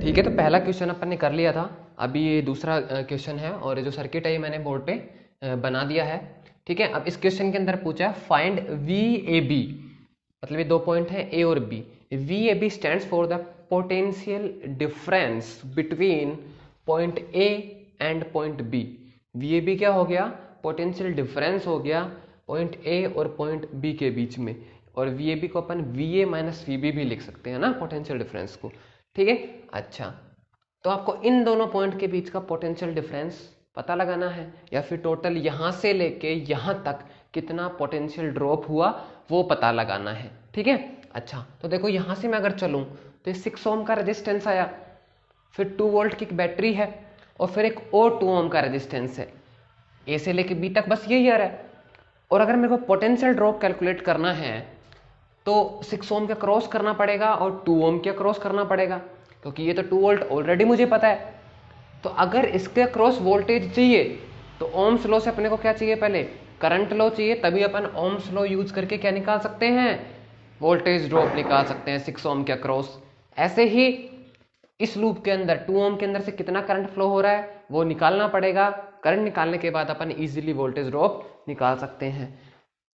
ठीक है, तो पहला क्वेश्चन अपन ने कर लिया था। अभी ये दूसरा क्वेश्चन है और जो सर्किट है ये मैंने बोर्ड पे बना दिया है। ठीक है, अब इस क्वेश्चन के अंदर पूछा है फाइंड वी ए बी, मतलब ये 2 पॉइंट है ए और B. V A B stands for the potential difference between point A and point B. V A B क्या हो गया? पोटेंशियल डिफरेंस हो गया पॉइंट ए और पॉइंट बी के बीच में। और वी ए बी को अपन V A minus V B भी लिख सकते हैं ना, पोटेंशियल डिफरेंस को। ठीक है, अच्छा, तो आपको इन दोनों पॉइंट के बीच का पोटेंशियल डिफरेंस पता लगाना है, या फिर टोटल यहां से लेके यहां तक कितना पोटेंशियल ड्रॉप हुआ वो पता लगाना है। ठीक है, अच्छा, तो देखो यहां से मैं अगर चलूं तो 6 ओम का रेजिस्टेंस आया, फिर 2 वोल्ट की बैटरी है और फिर एक और 2 ओम का रेजिस्टेंस है। ए से लेके बी तक बस यही आ रहा है। और अगर मेरे को पोटेंशियल ड्रॉप कैलकुलेट करना है तो 6 ओम के क्रॉस करना पड़ेगा और 2 ओम के क्रॉस करना पड़ेगा, क्योंकि ये तो 2 वोल्ट ऑलरेडी मुझे पता है। तो अगर इसके क्रॉस वोल्टेज चाहिए तो ओम्स लॉ से अपने को क्या चाहिए? पहले करंट लॉ चाहिए, तभी अपन ओम्स लॉ यूज करके क्या निकाल सकते हैं? वोल्टेज ड्रॉप निकाल सकते हैं 6 ओम के अक्रॉस। ऐसे ही इस लूप के अंदर 2 ओम के अंदर से कितना करंट फ्लो हो रहा है वो निकालना पड़ेगा। करंट निकालने के बाद अपन इजीली वोल्टेज ड्रॉप निकाल सकते हैं।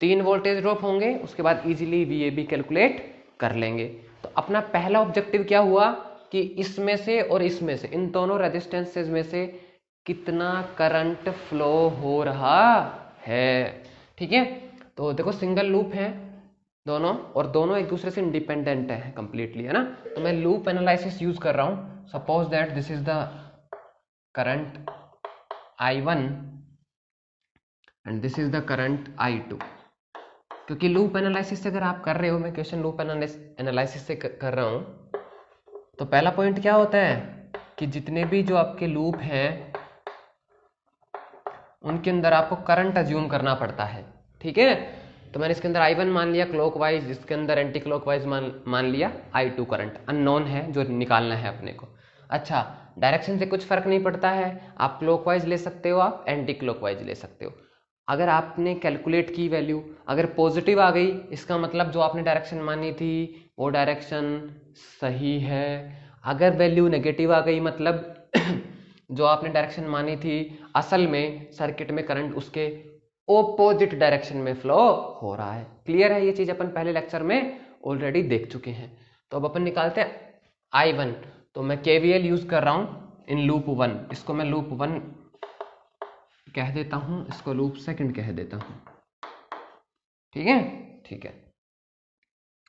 3 वोल्टेज ड्रॉप होंगे, उसके बाद इजीली वीएबी कैलकुलेट कर लेंगे। तो अपना पहला ऑब्जेक्टिव क्या हुआ कि इसमें से और इसमें से, इन दोनों रेजिस्टेंसेस में से कितना करंट फ्लो हो रहा है। ठीक है, तो देखो सिंगल लूप है दोनों, और दोनों एक दूसरे से इंडिपेंडेंट है कंप्लीटली, है ना। तो मैं लूप एनालिसिस यूज कर रहा हूं। Suppose that this is the current I1 and this is the current I2। क्योंकि लूप एनालिसिस से अगर आप कर रहे हो, मैं क्वेश्चन लूप एनालिसिस से कर रहा हूं, तो पहला पॉइंट क्या होता है कि जितने भी जो आपके लूप हैं उनके अंदर आपको करंट अज्यूम करना पड़ता है। ठीक है, तो मैंने इसके अंदर I1 मान लिया क्लॉकवाइज, इसके अंदर एंटी क्लॉकवाइज मान लिया I2। करंट अननोन है जो निकालना है अपने को। अच्छा, डायरेक्शन से कुछ फर्क नहीं पड़ता है, आप क्लॉकवाइज ले सकते हो, आप एंटी क्लॉकवाइज ले सकते हो। अगर आपने कैलकुलेट की वैल्यू अगर पॉजिटिव आ गई, इसका मतलब जो आपने डायरेक्शन मानी थी वो डायरेक्शन सही है। अगर वैल्यू नेगेटिव आ गई, मतलब जो आपने डायरेक्शन मानी थी असल में सर्किट में करंट उसके ऑपोजिट डायरेक्शन में फ्लो हो रहा है। क्लियर है? ये चीज अपन पहले लेक्चर में ऑलरेडी देख चुके हैं। तो अब अपन निकालते हैं I1। तो मैं KVL यूज कर रहा हूं इन लूप 1। इसको मैं लूप 1 कह देता हूं, इसको लूप 2 कह देता हूं। ठीक है, ठीक है,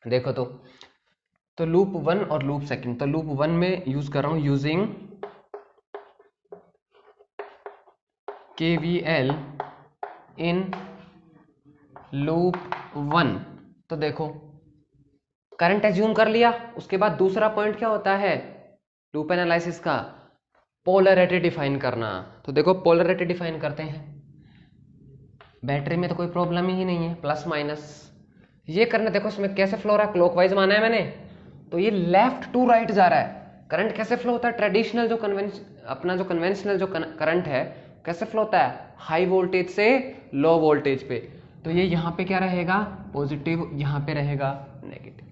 देखो तो लूप 1 और लूप 2। तो लूप 1 में यूज कर रहा हूं यूजिंग KVL इन लूप 1। तो देखो करंट एज्यूम कर लिया, उसके बाद दूसरा पॉइंट क्या होता है लूप एनालिसिस का? पोलैरिटी डिफाइन करना। तो देखो पोलैरिटी डिफाइन करते हैं। बैटरी में तो कोई प्रॉब्लम ही नहीं है, प्लस माइनस ये करना। देखो इसमें कैसे फ्लो रहा है, क्लॉकवाइज माना है मैंने, तो ये लेफ्ट टू राइट जा रहा है। करंट कैसे फ्लो होता है? ट्रेडिशनल जो अपना जो कन्वेंशनल जो करंट है कैसे फ्लो होता है? हाई वोल्टेज से लो वोल्टेज पे। तो ये यहाँ पे क्या रहेगा? पॉजिटिव, यहाँ पे रहेगा नेगेटिव।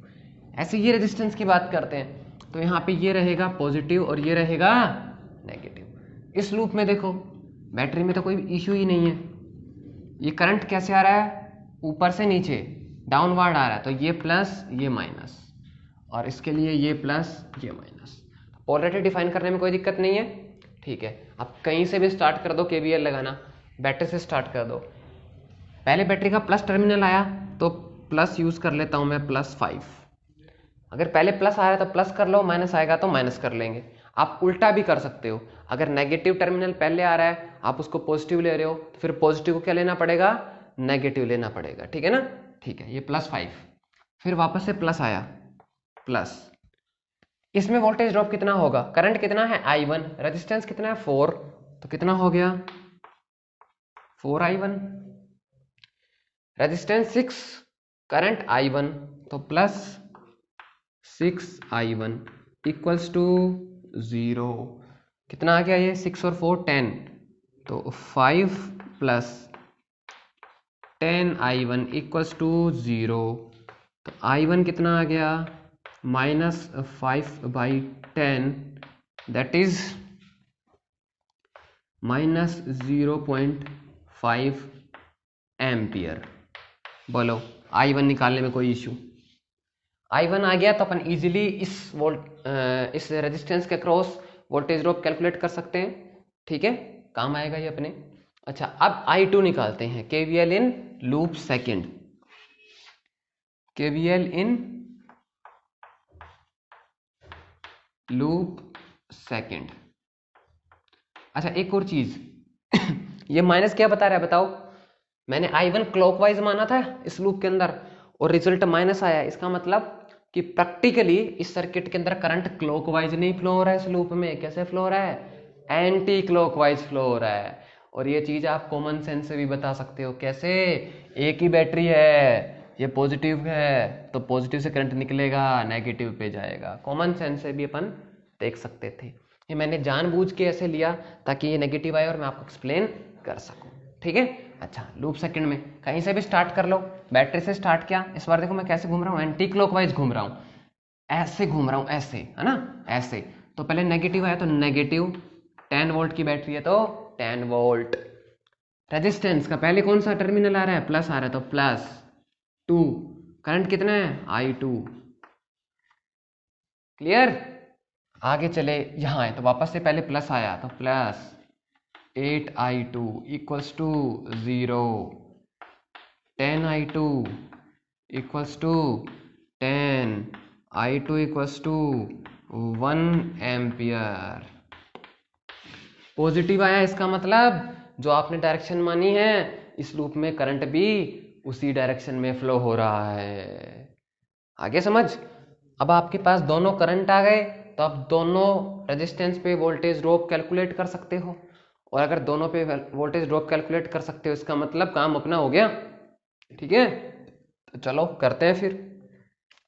ऐसे ये रेजिस्टेंस की बात करते हैं, तो यहाँ पे ये रहेगा पॉजिटिव और ये रहेगा नेगेटिव। इस लूप में देखो बैटरी में तो कोई इश्यू ही नहीं है। ये करंट कैसे आ रहा है? ऊपर से नीचे डाउनवर्ड आ रहा है, तो ये प्लस ये माइनस, और इसके लिए ये प्लस ये माइनस। पोलैरिटी डिफाइन करने में कोई दिक्कत नहीं है। ठीक है, आप कहीं से भी स्टार्ट कर दो KVL लगाना, बैटरी से स्टार्ट कर दो। पहले बैटरी का प्लस टर्मिनल आया तो प्लस यूज कर लेता हूं मैं, +5। अगर पहले प्लस आया तो प्लस कर लो, माइनस आएगा तो माइनस कर लेंगे। आप उल्टा भी कर सकते हो, अगर नेगेटिव टर्मिनल पहले आ रहा है आप उसको पॉजिटिव ले रहे हो तो फिर पॉजिटिव को क्या लेना पड़ेगा? नेगेटिव लेना पड़ेगा। ठीक है ना, ठीक है, ये +5, फिर वापस से प्लस आया, प्लस। इसमें वोल्टेज ड्रॉप कितना होगा? करंट कितना है? I1, रेजिस्टेंस कितना है? 4, तो कितना हो गया? 4I1। रेजिस्टेंस 6, करंट I1, तो प्लस 6I1 इक्वल्स टू 0। कितना आ गया ये? 6 और 4 10, तो 5 प्लस 10I1 इक्वल्स टू 0। तो I1 कितना आ गया? -5/10 दैट इज -0.5 एम्पियर। बोलो I1 निकालने में कोई इशू? I1 आ गया तो अपन इजीली इस रेजिस्टेंस के क्रॉस वोल्टेज ड्रॉप कैलकुलेट कर सकते हैं। ठीक है, काम आएगा ये अपने। अच्छा, अब I2 निकालते हैं। KVL in loop second, KVL in loop second. अच्छा, एक और चीज ये माइनस क्या बता रहा है बताओ? मैंने I1 क्लॉकवाइज माना था इस लूप के अंदर और रिजल्ट माइनस आया। इसका मतलब कि प्रैक्टिकली इस सर्किट के अंदर करंट क्लॉकवाइज नहीं फ्लो हो रहा है। इस लूप में कैसे फ्लो हो रहा है? एंटी क्लॉकवाइज फ्लो हो रहा है। और ये चीज आप कॉमन सेंस से भी बता सकते हो। कैसे? एक ही बैटरी है, ये पॉजिटिव है तो पॉजिटिव से करंट निकलेगा, नेगेटिव पे जाएगा। कॉमन सेंस से भी अपन देख सकते थे। ये मैंने जानबूझ के ऐसे लिया ताकि ये नेगेटिव आए और मैं आपको एक्सप्लेन कर सकूं। ठीक है। अच्छा, लूप सेकंड में कहीं से भी स्टार्ट कर लो। बैटरी से स्टार्ट किया, इस बार देखो मैं कैसे घूम रहा हूँ, एंटी क्लॉकवाइज घूम रहा हूँ, ऐसे घूम रहा हूँ, ऐसे, है ना, ऐसे। तो पहले नेगेटिव आया तो नेगेटिव, 10 वोल्ट की बैटरी है तो 10 वोल्ट। रेजिस्टेंस का पहले कौन सा टर्मिनल आ रहा है? प्लस आ रहा है तो प्लस 2। करंट कितना है? I2। क्लियर? आगे चले, यहां है तो वापस से पहले प्लस आया तो plus 8I2 equals to 0, 10I2 equals to 10, I2 equals to 1 ampere. Positive आया, इसका मतलब जो आपने डायरेक्शन मानी है इस लूप में करंट भी उसी डायरेक्शन में फ्लो हो रहा है। आगे समझ? अब आपके पास दोनों करंट आ गए तो आप दोनों रेजिस्टेंस पे वोल्टेज ड्रॉप कैलकुलेट कर सकते हो। और अगर दोनों पे वोल्टेज ड्रॉप कैलकुलेट कर सकते हो इसका मतलब काम अपना हो गया। ठीक है, तो चलो करते हैं फिर।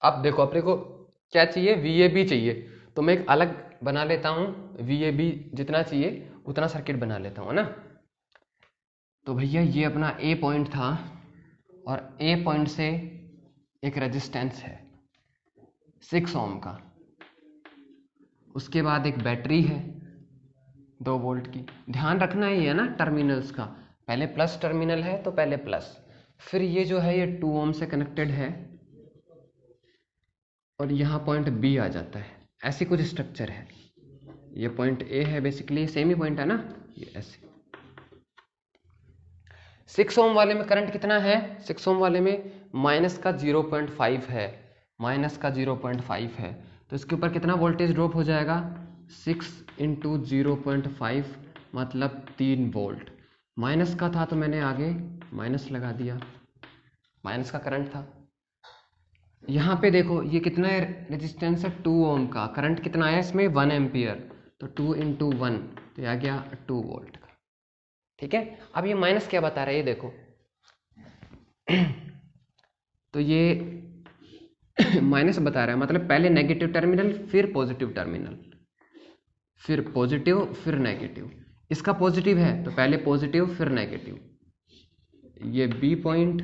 अब देखो अपने को क्या चाहिए? VAB चाहिए। तो मैं एक अलग बना लेता हूँ, VAB जितना चाहिए उतना सर्किट बना लेता हूँ, है ना। तो भैया ये अपना A पॉइंट था और A पॉइंट से एक रेजिस्टेंस है 6 ओम का। उसके बाद एक बैटरी है 2 वोल्ट की। ध्यान रखना ही है ना टर्मिनल्स का, पहले प्लस टर्मिनल है तो पहले प्लस, फिर ये जो है ये 2 ओम से कनेक्टेड है और यहाँ पॉइंट B आ जाता है। ऐसी कुछ स्ट्रक्चर है। ये पॉइंट A है, बेसिकली सेम ही पॉइंट है ना, ये ऐसे। 6 ओम वाले में करंट कितना है? 6 ओम वाले में माइनस का 0.5 है, माइनस का 0.5 है। तो इसके ऊपर कितना वोल्टेज ड्रॉप हो जाएगा? 6 इंटू 0.5 मतलब 3 वोल्ट। माइनस का था तो मैंने आगे माइनस लगा दिया, माइनस का करंट था। यहाँ पे देखो ये कितना है? रेजिस्टेंस है 2 ओम का। करंट कितना आया इसमें? 1 एम्पियर। तो 2 इंटू 1 तो आ गया 2 वोल्ट का। ठीक है। अब ये माइनस क्या बता रहा है ये देखो तो ये माइनस बता रहा है, मतलब पहले नेगेटिव टर्मिनल फिर पॉजिटिव टर्मिनल, फिर पॉजिटिव फिर नेगेटिव। इसका पॉजिटिव है तो पहले पॉजिटिव फिर नेगेटिव। ये B पॉइंट,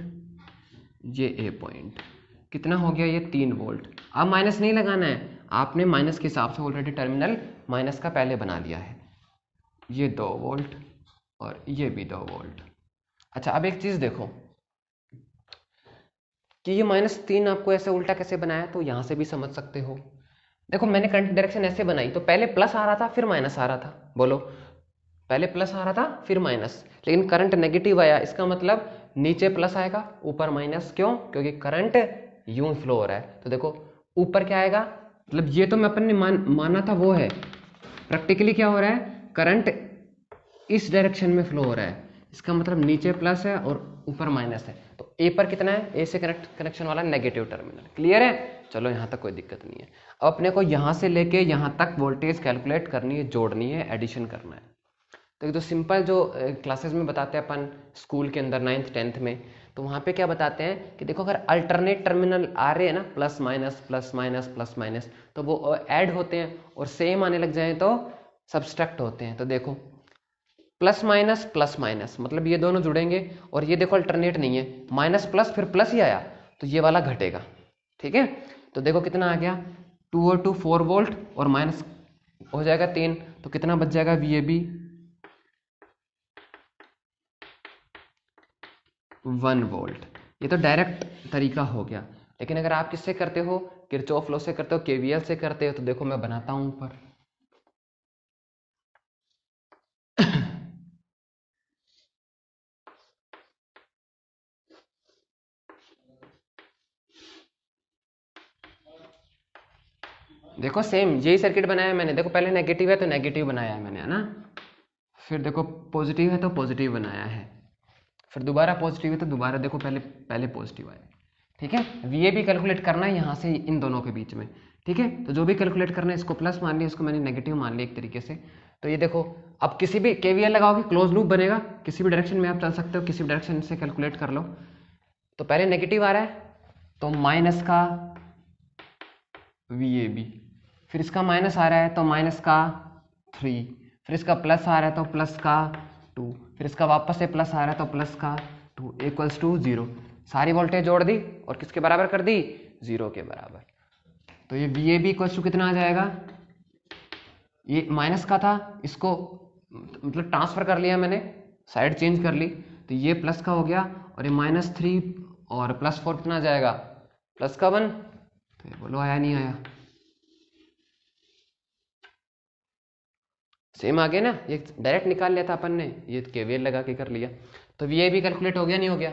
ये A पॉइंट। कितना हो गया? ये 3 वोल्ट। अब माइनस नहीं लगाना है, आपने माइनस के हिसाब से ऑलरेडी टर्मिनल माइनस का पहले बना लिया है। ये 2 वोल्ट और ये भी 2 वोल्ट। अच्छा, अब एक चीज देखो कि ये -3 आपको ऐसे उल्टा कैसे बनाया, तो यहां से भी समझ सकते हो। देखो मैंने करंट डायरेक्शन ऐसे बनाई तो पहले प्लस आ रहा था फिर माइनस आ रहा था। बोलो, पहले प्लस आ रहा था फिर माइनस, लेकिन करंट नेगेटिव आया। इसका मतलब नीचे प्लस आएगा ऊपर माइनस। क्यों? क्योंकि करंट यूं फ्लो हो रहा है। तो देखो ऊपर क्या आएगा, मतलब ये तो मैं अपन ने माना था वो है, प्रैक्टिकली क्या हो रहा है? करंट इस डायरेक्शन में फ्लो हो रहा है। इसका मतलब नीचे प्लस है और ऊपर माइनस है। तो ए पर कितना है? ए से कनेक्शन वाला नेगेटिव टर्मिनल। क्लियर है? चलो यहाँ तक कोई दिक्कत नहीं है। अब अपने को यहाँ से लेके यहाँ तक वोल्टेज कैलकुलेट करनी है, जोड़नी है, एडिशन करना है। तो एक तो सिंपल जो क्लासेस में बताते हैं अपन स्कूल के अंदर 9th 10th में, तो वहाँ पे क्या बताते हैं कि देखो अगर अल्टरनेट टर्मिनल आ रहे हैं ना, plus minus plus minus plus minus, तो वो ऐड होते हैं, और सेम आने लग जाए तो सब्सट्रैक्ट होते हैं। तो देखो प्लस माइनस मतलब ये दोनों जुड़ेंगे, और ये देखो अल्टरनेट नहीं है, माइनस प्लस फिर प्लस ही आया तो ये वाला घटेगा। ठीक है, तो देखो कितना आ गया? 2 और 2 4 वोल्ट और माइनस हो जाएगा 3, तो कितना बच जाएगा VAB 1 वोल्ट। ये तो डायरेक्ट तरीका हो गया, लेकिन अगर आप किससे करते हो, किरचॉफ लॉ से करते हो, KVL से करते हो, तो देखो मैं बनाता हूं ऊपर। देखो सेम यही सर्किट बनाया मैंने, देखो पहले नेगेटिव है तो नेगेटिव बनाया है मैंने, है ना, फिर देखो पॉजिटिव है तो पॉजिटिव बनाया है, फिर दोबारा पॉजिटिव है तो दोबारा देखो पहले पहले पॉजिटिव आया। ठीक है, VAB कैलकुलेट करना है यहाँ से इन दोनों के बीच में। ठीक है, तो जो भी कैलकुलेट करना है, इसको प्लस मान लिया, इसको मैंने नेगेटिव मान लिया एक तरीके से। तो ये देखो, अब किसी भी KVL लगाओगे क्लोज लूप बनेगा, किसी भी डायरेक्शन में आप चल सकते हो, किसी भी डायरेक्शन से कैलकुलेट कर लो। तो पहले नेगेटिव आ रहा है तो माइनस का VAB, फिर इसका माइनस आ रहा है तो माइनस का 3, फिर इसका प्लस आ रहा है तो प्लस का 2, फिर इसका वापस से प्लस आ रहा है तो प्लस का 2 इक्वल्स टू 0। सारी वोल्टेज जोड़ दी और किसके बराबर कर दी, 0 के बराबर। तो ये VAB इक्वल्स टू कितना आ जाएगा, ये माइनस का था, इसको मतलब ट्रांसफर कर लिया मैंने, साइड चेंज कर ली, तो ये प्लस का हो गया, और ये -3 और +4 कितना आ जाएगा, प्लस का 1। तो ये बोलो आया नहीं आया, सेम आ गया ना, ये डायरेक्ट निकाल लिया था अपन ने, ये KVL लगा के कर लिया। तो VAB कैलकुलेट हो गया नहीं हो गया,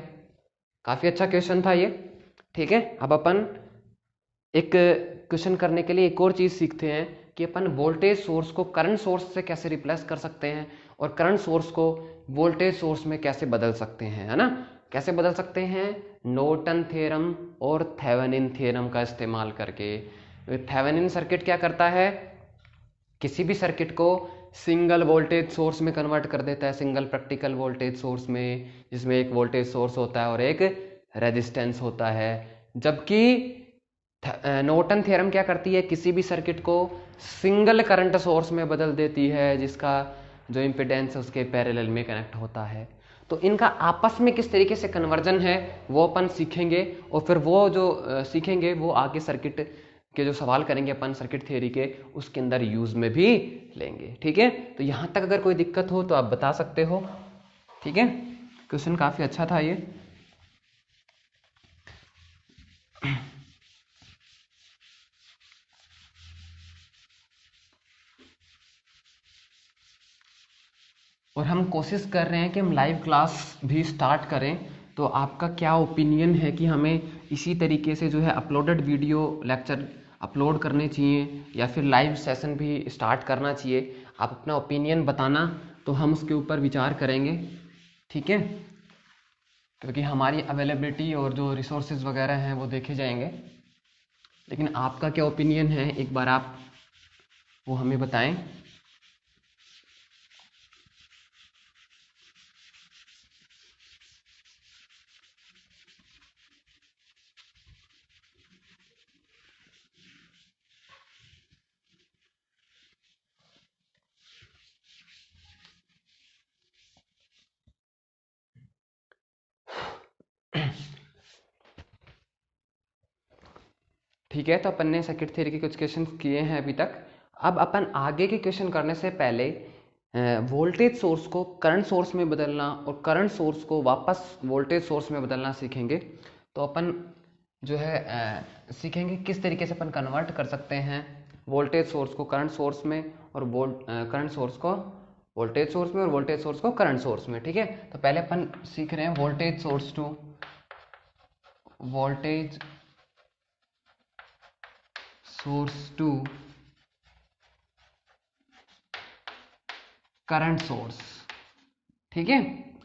काफी अच्छा क्वेश्चन था ये। ठीक है, अब अपन एक क्वेश्चन करने के लिए एक और चीज सीखते हैं कि अपन वोल्टेज सोर्स को करंट सोर्स से कैसे रिप्लेस कर सकते हैं, और करंट सोर्स को वोल्टेज सोर्स में कैसे बदल सकते हैं, है ना। कैसे बदल सकते हैं, नॉर्टन थ्योरम और थेवेनिन थ्योरम का इस्तेमाल करके। थेवेनिन सर्किट क्या करता है, किसी भी सर्किट को सिंगल वोल्टेज सोर्स में कन्वर्ट कर देता है, सिंगल प्रैक्टिकल वोल्टेज सोर्स में, जिसमें एक वोल्टेज सोर्स होता है और एक रेजिस्टेंस होता है। जबकि नॉर्टन थ्योरम क्या करती है, किसी भी सर्किट को सिंगल करंट सोर्स में बदल देती है, जिसका जो इम्पीडेंस है उसके पैरेलल में कनेक्ट होता है। तो इनका आपस में किस तरीके से कन्वर्जन है वो अपन सीखेंगे, और फिर वो जो सीखेंगे वो आगे सर्किट के जो सवाल करेंगे अपन सर्किट थ्योरी के, उसके अंदर यूज में भी लेंगे। ठीक है, तो यहां तक अगर कोई दिक्कत हो तो आप बता सकते हो। ठीक है, क्वेश्चन काफी अच्छा था ये। और हम कोशिश कर रहे हैं कि हम लाइव क्लास भी स्टार्ट करें, तो आपका क्या ओपिनियन है कि हमें इसी तरीके से जो है अपलोडेड वीडियो लेक्चर अपलोड करने चाहिए, या फिर लाइव सेशन भी स्टार्ट करना चाहिए। आप अपना ओपिनियन बताना, तो हम उसके ऊपर विचार करेंगे। ठीक है, क्योंकि हमारी अवेलेबिलिटी और जो रिसोर्सेज वगैरह हैं वो देखे जाएंगे, लेकिन आपका क्या ओपिनियन है एक बार आप वो हमें बताएं। ठीक है, तो अपन ने सर्किट थ्योरी के कुछ क्वेश्चन किए हैं अभी तक। अब अपन आगे के क्वेश्चन करने से पहले वोल्टेज सोर्स को करंट सोर्स में बदलना और करंट सोर्स को वापस वोल्टेज सोर्स में बदलना सीखेंगे। तो अपन जो है सीखेंगे किस तरीके से अपन कन्वर्ट कर सकते हैं वोल्टेज सोर्स को करंट सोर्स में, और करंट सोर्स को वोल्टेज सोर्स में, और वोल्टेज सोर्स को करंट सोर्स में। ठीक है, तो पहले अपन सीख रहे हैं voltage source to voltage source to current source. ठीक है,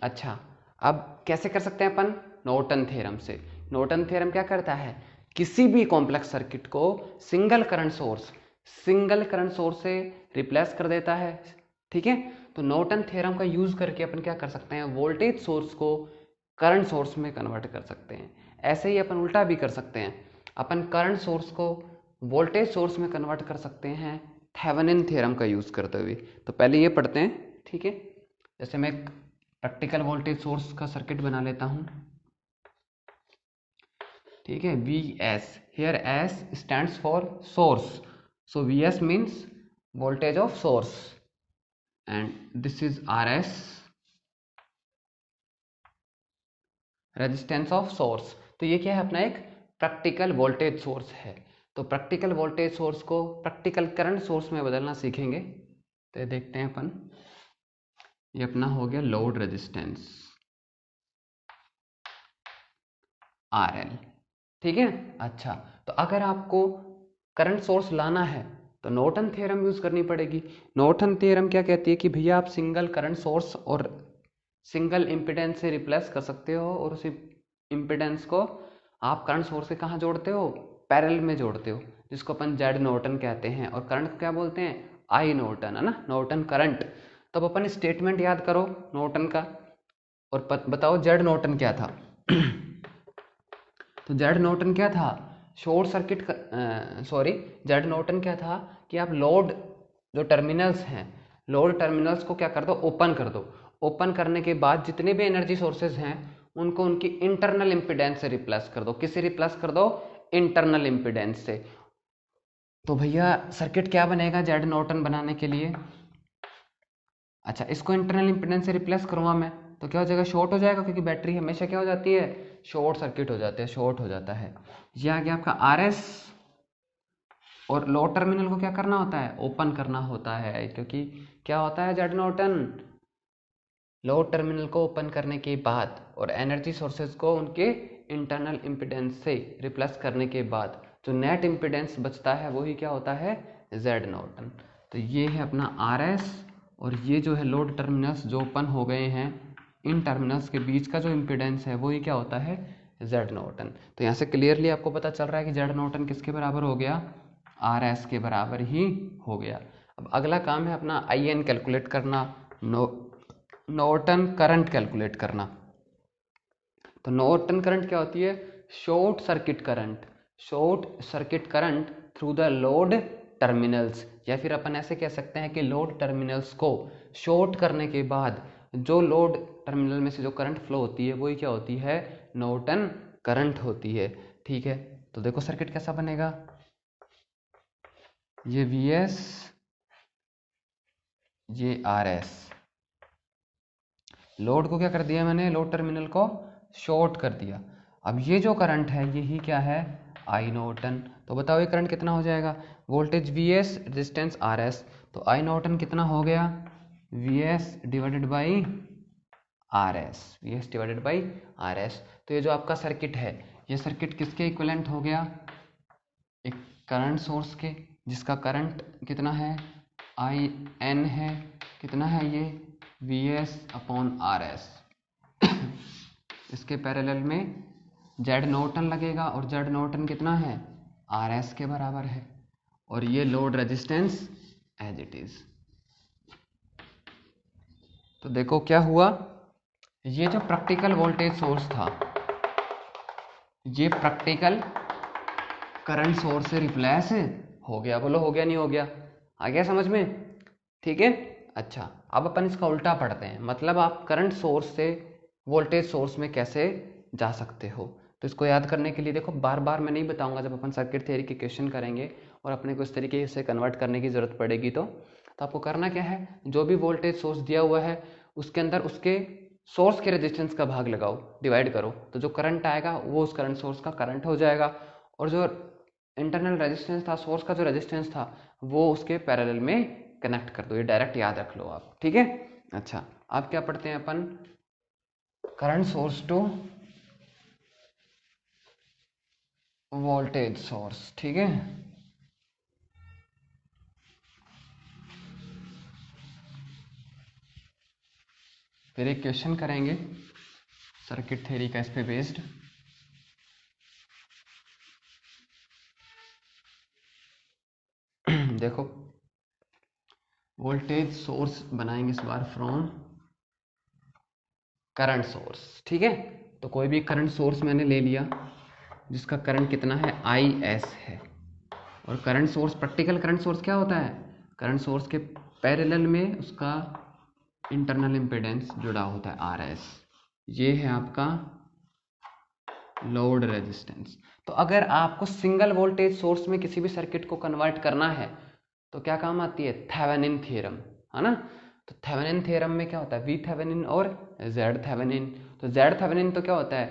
अच्छा, अब कैसे कर सकते हैं अपन, नॉर्टन थ्योरम से। नॉर्टन थ्योरम क्या करता है, किसी भी कॉम्प्लेक्स सर्किट को सिंगल करंट सोर्स से रिप्लेस कर देता है। ठीक है, तो नॉर्टन थ्योरम का यूज करके अपन क्या कर सकते हैं, वोल्टेज सोर्स को करंट सोर्स में कन्वर्ट कर सकते हैं। ऐसे ही अपन उल्टा भी कर सकते हैं, अपन करंट सोर्स को वोल्टेज सोर्स में कन्वर्ट कर सकते हैं थेवेनिन थ्योरम का यूज करते हुए। तो पहले ये पढ़ते हैं। ठीक है, जैसे मैं प्रैक्टिकल वोल्टेज सोर्स का सर्किट बना लेता हूं। ठीक है, VS, here S stands for source, so VS means voltage of source and this is RS, resistance of source. तो ये क्या है अपना एक प्रैक्टिकल वोल्टेज सोर्स है। तो प्रैक्टिकल वोल्टेज सोर्स को प्रैक्टिकल करंट सोर्स में बदलना सीखेंगे। तो ये देखते हैं अपन, ये अपना हो गया लोड रेजिस्टेंस RL, ठीक है। अच्छा, तो अगर आपको करंट सोर्स लाना है तो नॉर्टन थ्योरम यूज करनी पड़ेगी। नॉर्टन थ्योरम क्या कहती है कि भैया आप सिंगल करंट सोर्स और सिंगल इम्पिडेंस से रिप्लेस कर सकते हो, और उसी इम्पिडेंस को आप करंट सोर्स से कहाँ जोड़ते हो, पैरेलल में जोड़ते हो, जिसको अपन जेड नॉर्टन कहते हैं। और करंट को क्या बोलते हैं, आई नॉर्टन, है ना, नॉर्टन करंट। तब अपन स्टेटमेंट याद करो नॉर्टन का, और बताओ जेड नॉर्टन क्या था। तो जेड नॉर्टन क्या था, short circuit, sorry, Z Norton क्या था कि आप लोड जो टर्मिनल्स हैं, लोड टर्मिनल्स को क्या कर दो, ओपन कर दो। ओपन करने के बाद जितने भी एनर्जी सोर्सेज हैं उनको उनकी इंटरनल इंपिडेंस से रिप्लेस कर दो। किससे रिप्लेस कर दो, इंटरनल इंपिडेंस से। तो भैया सर्किट क्या बनेगा जेड नॉर्टन बनाने के लिए, अच्छा इसको इंटरनल इंपिडेंस से रिप्लेस करूँगा मैं, तो क्या हो जाएगा, शॉर्ट हो जाएगा, क्योंकि बैटरी हमेशा क्या हो जाती है, शॉर्ट सर्किट हो जाती है, शॉर्ट हो जाता है। ये आ गया आपका RS, और लोड टर्मिनल को क्या करना होता है, ओपन करना होता है, क्योंकि क्या होता है जेड नॉर्टन, लोड टर्मिनल को ओपन करने के बाद और एनर्जी सोर्सेज को उनके इंटरनल इम्पिडेंस से रिप्लेस करने के बाद जो नेट इम्पिडेंस बचता है वही क्या होता है, जेड नॉर्टन। तो ये है अपना RS, और ये जो है लोड टर्मिनल्स जो ओपन हो गए हैं, इन टर्मिनल्स के बीच का जो इम्पिडेंस है वही क्या होता है, जेड नॉर्टन। तो यहाँ से क्लियरली आपको पता चल रहा है कि जेड नॉर्टन किसके बराबर हो गया, RS के बराबर ही हो गया। अब अगला काम है अपना IN कैलकुलेट करना, नॉर्टन करंट कैलकुलेट करना। तो नॉर्टन करंट क्या होती है, short circuit current, short circuit current through the load terminals, या फिर अपन ऐसे कह सकते हैं कि लोड टर्मिनल्स को शॉर्ट करने के बाद जो लोड टर्मिनल में से जो करंट फ्लो होती है वही क्या होती है, नॉर्टन करंट होती है, ठीक है। तो देखो सर्किट कैसा बनेगा, ये VS, ये RS, लोड को क्या कर दिया मैंने, लोड टर्मिनल को शॉर्ट कर दिया। अब ये जो करंट है यही क्या है, आई नॉर्टन। तो बताओ ये करंट कितना हो जाएगा, वोल्टेज VS, रेजिस्टेंस RS, तो आई नॉर्टन कितना हो गया, VS divided by RS, VS divided by RS। तो ये जो आपका सर्किट है, ये सर्किट किसके इक्विवेलेंट हो गया, एक करंट सोर्स के, जिसका करंट कितना है, IN है, कितना है ये, VS अपॉन RS। इसके पैरेलल में जेड नॉर्टन लगेगा, और जेड नॉर्टन कितना है, RS के बराबर है, और ये load resistance as it is. तो देखो क्या हुआ, ये जो प्रैक्टिकल वोल्टेज सोर्स था, ये प्रैक्टिकल करंट सोर्स से रिप्लेस हो गया। बोलो हो गया नहीं हो गया, आ गया समझ में, ठीक है। अच्छा अब अपन इसका उल्टा पढ़ते हैं, मतलब आप करंट सोर्स से वोल्टेज सोर्स में कैसे जा सकते हो। तो इसको याद करने के लिए देखो, बार बार मैं नहीं बताऊंगा, जब अपन सर्किट थ्योरी के क्वेश्चन करेंगे और अपने को इस तरीके से कन्वर्ट करने की जरूरत पड़ेगी, तो आपको करना क्या है, जो भी वोल्टेज सोर्स दिया हुआ है उसके अंदर उसके सोर्स के रेजिस्टेंस का भाग लगाओ, डिवाइड करो, तो जो करंट आएगा वो उस करंट सोर्स का करंट हो जाएगा, और जो इंटरनल रेजिस्टेंस था, सोर्स का जो रेजिस्टेंस था, वो उसके पैरेलल में कनेक्ट कर दो। ये डायरेक्ट याद रख लो आप, ठीक है। अच्छा अब क्या पढ़ते हैं अपन, current source to voltage source, ठीक है। फिर एक क्वेश्चन करेंगे सर्किट थ्योरी का इस पे बेस्ड। देखो वोल्टेज सोर्स बनाएंगे इस बार फ्रॉम करंट सोर्स, ठीक है। तो कोई भी करंट सोर्स मैंने ले लिया जिसका करंट कितना है, IS है, और current source, practical current source क्या होता है, करंट सोर्स के पैरेलल में उसका इंटरनल इम्पिडेंस जुड़ा होता है RS। ये है आपका लोड रेजिस्टेंस। तो अगर आपको सिंगल वोल्टेज सोर्स में किसी भी सर्किट को कन्वर्ट करना है तो क्या काम आती है, थेवेनिन थ्योरम, है ना। तो थेवेनिन थ्योरम में क्या होता है, वी थेवेनिन और जेड थेवेनिन। तो जेड थेवेनिन तो क्या होता है,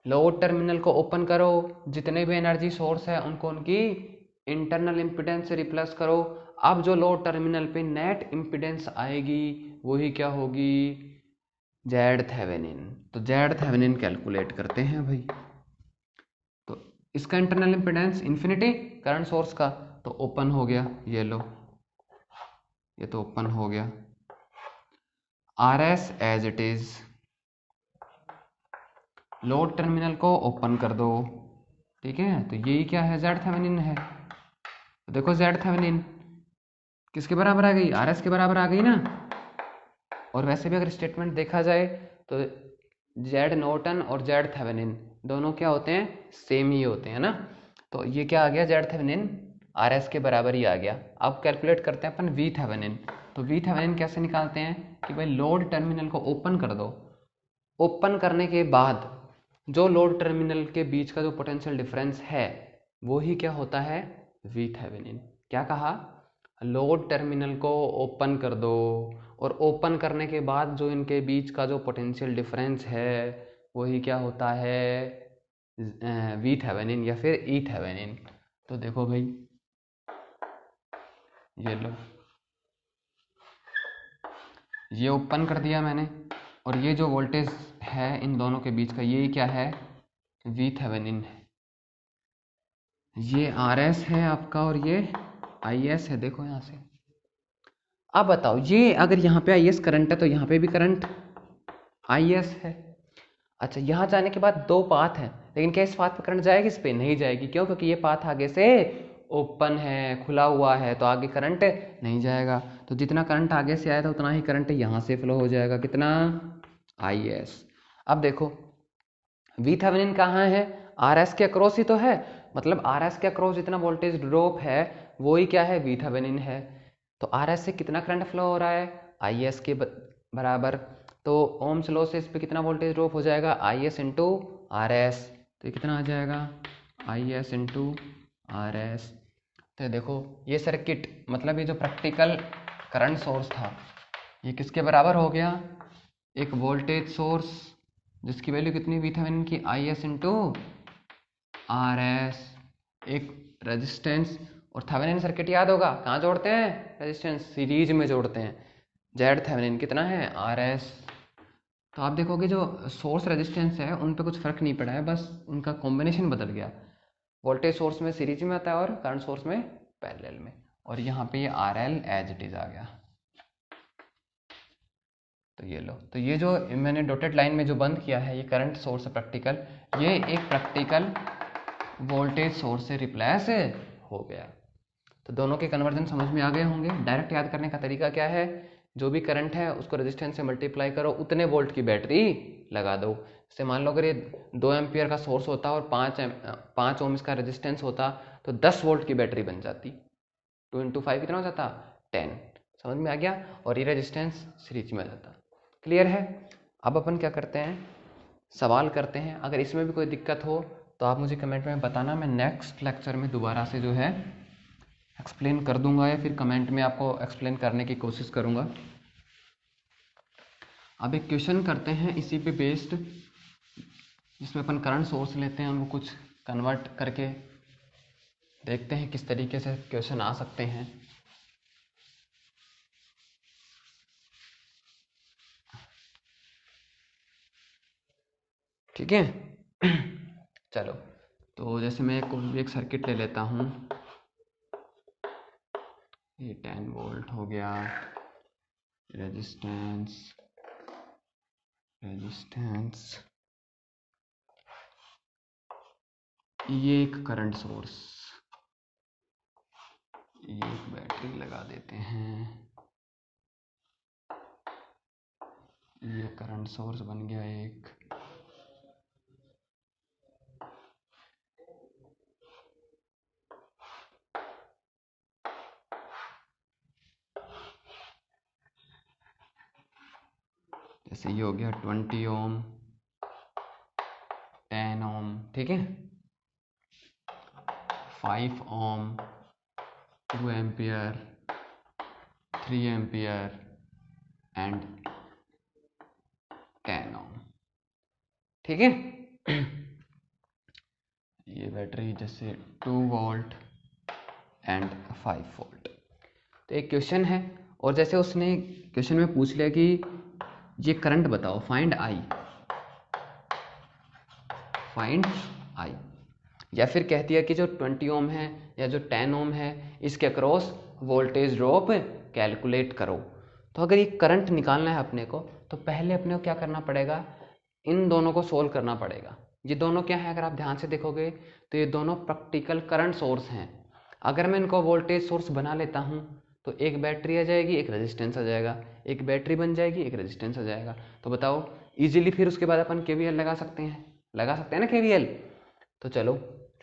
लोड टर्मिनल को ओपन करो, जितने भी एनर्जी सोर्स है उनको उनकी इंटरनल इम्पीडेंस से रिप्लेस करो। अब जो लोड टर्मिनल पे नेट इम्पीडेंस आएगी वही क्या होगी, जेड थेवेनिन। तो जेड थेवेनिन कैलकुलेट करते हैं भाई। तो इसका internal impedance infinity current source का, तो ओपन हो गया, ये लो, ये तो ओपन हो गया। R S as it is, load terminal को ओपन कर दो, ठीक है। तो यही क्या है, जेड थेवेनिन है। तो देखो जेड थेवेनिन किसके बराबर आ गई, आर एस के बराबर आ गई ना। और वैसे भी अगर स्टेटमेंट देखा जाए तो जेड नॉर्टन और जेड थेवेनिन दोनों क्या होते हैं, सेम ही होते हैं ना। तो ये क्या आ गया, जेड थेवेनिन आर एस के बराबर ही आ गया। अब कैलकुलेट करते हैं अपन वी थेवेनिन। तो वी थेवेनिन कैसे निकालते हैं कि भाई लोड टर्मिनल को ओपन कर दो, ओपन करने के बाद जो लोड टर्मिनल के बीच का जो पोटेंशियल डिफरेंस है वो ही क्या होता है, वी थेवेनिन। क्या कहा, लोड टर्मिनल को ओपन कर दो और ओपन करने के बाद जो इनके बीच का जो पोटेंशियल डिफरेंस है वही क्या होता है, वी थेवेनिन या फिर ई थेवेनिन। तो देखो भाई, ये लो, ये ओपन कर दिया मैंने, और ये जो वोल्टेज है इन दोनों के बीच का ये क्या है, वी थेवेनिन है। ये आर एस है आपका और ये आई एस है, देखो यहाँ से। अब बताओ, ये अगर यहाँ पे आई एस करंट है तो यहाँ पे भी करंट आई एस है। अच्छा, यहाँ जाने के बाद दो पाथ हैं, लेकिन क्या इस पाथ पे करंट जाएगी, इस पे नहीं जाएगी। क्यों, क्योंकि ये पाथ आगे से ओपन है, खुला हुआ है, तो आगे करंट नहीं जाएगा। तो जितना करंट आगे से आया था उतना ही करंट यहाँ से फ्लो हो जाएगा, कितना, आई एस। अब देखो वी थेवेनिन कहाँ है, आर एस के अक्रॉस ही तो है, मतलब आर एस के अक्रॉस जितना वोल्टेज ड्रॉप है वो ही क्या है, वी थेवेनिन है। तो आर एस से कितना करंट फ्लो हो रहा है, आई एस के बराबर। तो ओम्स लॉ से इस पर कितना वोल्टेज ड्रॉप हो जाएगा, I S into R S. तो ये कितना आ जाएगा, I S into R S. तो देखो ये सर्किट, मतलब ये जो प्रैक्टिकल करंट सोर्स था ये किसके बराबर हो गया, एक वोल्टेज सोर्स जिसकी वैल्यू कितनी, वी थेवेनिन की I S into R S, एक रेजिस्टेंस। और थेवेनिन सर्किट याद होगा कहाँ जोड़ते हैं, रेजिस्टेंस सीरीज में जोड़ते हैं। जेड थेवेनिन कितना है, आर एस। तो आप देखोगे जो सोर्स रेजिस्टेंस है उन पे कुछ फर्क नहीं पड़ा है, बस उनका कॉम्बिनेशन बदल गया। वोल्टेज सोर्स में सीरीज में आता है और करंट सोर्स में पैरेलल में, और यहाँ पे ये R L as it is आ गया। तो ये लो, तो ये जो मैंने डॉटेड लाइन में जो बंद किया है ये करंट सोर्स है प्रैक्टिकल, ये एक प्रैक्टिकल वोल्टेज सोर्स से रिप्लेस हो गया। तो दोनों के कन्वर्जन समझ में आ गए होंगे। डायरेक्ट याद करने का तरीका क्या है, जो भी करंट है उसको रेजिस्टेंस से मल्टीप्लाई करो, उतने वोल्ट की बैटरी लगा दो। जैसे मान लो अगर ये 2 एम्पियर का सोर्स होता और 5 ओम्स का रेजिस्टेंस होता तो 10 वोल्ट की बैटरी बन जाती। 2 इंटू 5 कितना हो जाता, 10। समझ में आ गया, और ये रेजिस्टेंस सीरीज में आ जाता। क्लियर है। अब अपन क्या करते हैं, सवाल करते हैं। अगर इसमें भी कोई दिक्कत हो तो आप मुझे कमेंट में बताना, मैं नेक्स्ट लेक्चर में दोबारा से जो है एक्सप्लेन कर दूंगा, या फिर कमेंट में आपको एक्सप्लेन करने की कोशिश करूंगा। अब एक क्वेश्चन करते हैं इसी पे बेस्ड, जिसमें अपन करंट सोर्स लेते हैं, उनको कुछ कन्वर्ट करके देखते हैं किस तरीके से क्वेश्चन आ सकते हैं। ठीक है। चलो, तो जैसे मैं एक सर्किट ले लेता हूँ, ये 10 वोल्ट हो गया, रेजिस्टेंस ये एक करंट सोर्स, ये एक बैटरी लगा देते हैं, ये करंट सोर्स बन गया एक। जैसे ये हो गया 20 ओम, 10 ओम, ठीक है, 5 ओम, 2 एम्पियर, 3 एम्पियर एंड 10 ओम। ठीक है। ये बैटरी जैसे 2 वोल्ट एंड 5 वोल्ट। तो एक क्वेश्चन है, और जैसे उसने क्वेश्चन में पूछ लिया कि ये करंट बताओ, फाइंड आई, या फिर कह दिया कि जो 20 ओम है या जो 10 ओम है इसके अक्रॉस वोल्टेज ड्रॉप कैलकुलेट करो। तो अगर ये करंट निकालना है अपने को, तो पहले अपने को क्या करना पड़ेगा, इन दोनों को सोल्व करना पड़ेगा। ये दोनों क्या है, अगर आप ध्यान से देखोगे तो ये दोनों प्रैक्टिकल करंट सोर्स हैं। अगर मैं इनको वोल्टेज सोर्स बना लेता हूँ तो एक बैटरी आ जाएगी, एक रेजिस्टेंस आ जाएगा, एक बैटरी बन जाएगी, एक रेजिस्टेंस आ जाएगा। तो बताओ इजीली फिर उसके बाद अपन केवीएल लगा सकते हैं ना केवीएल। तो चलो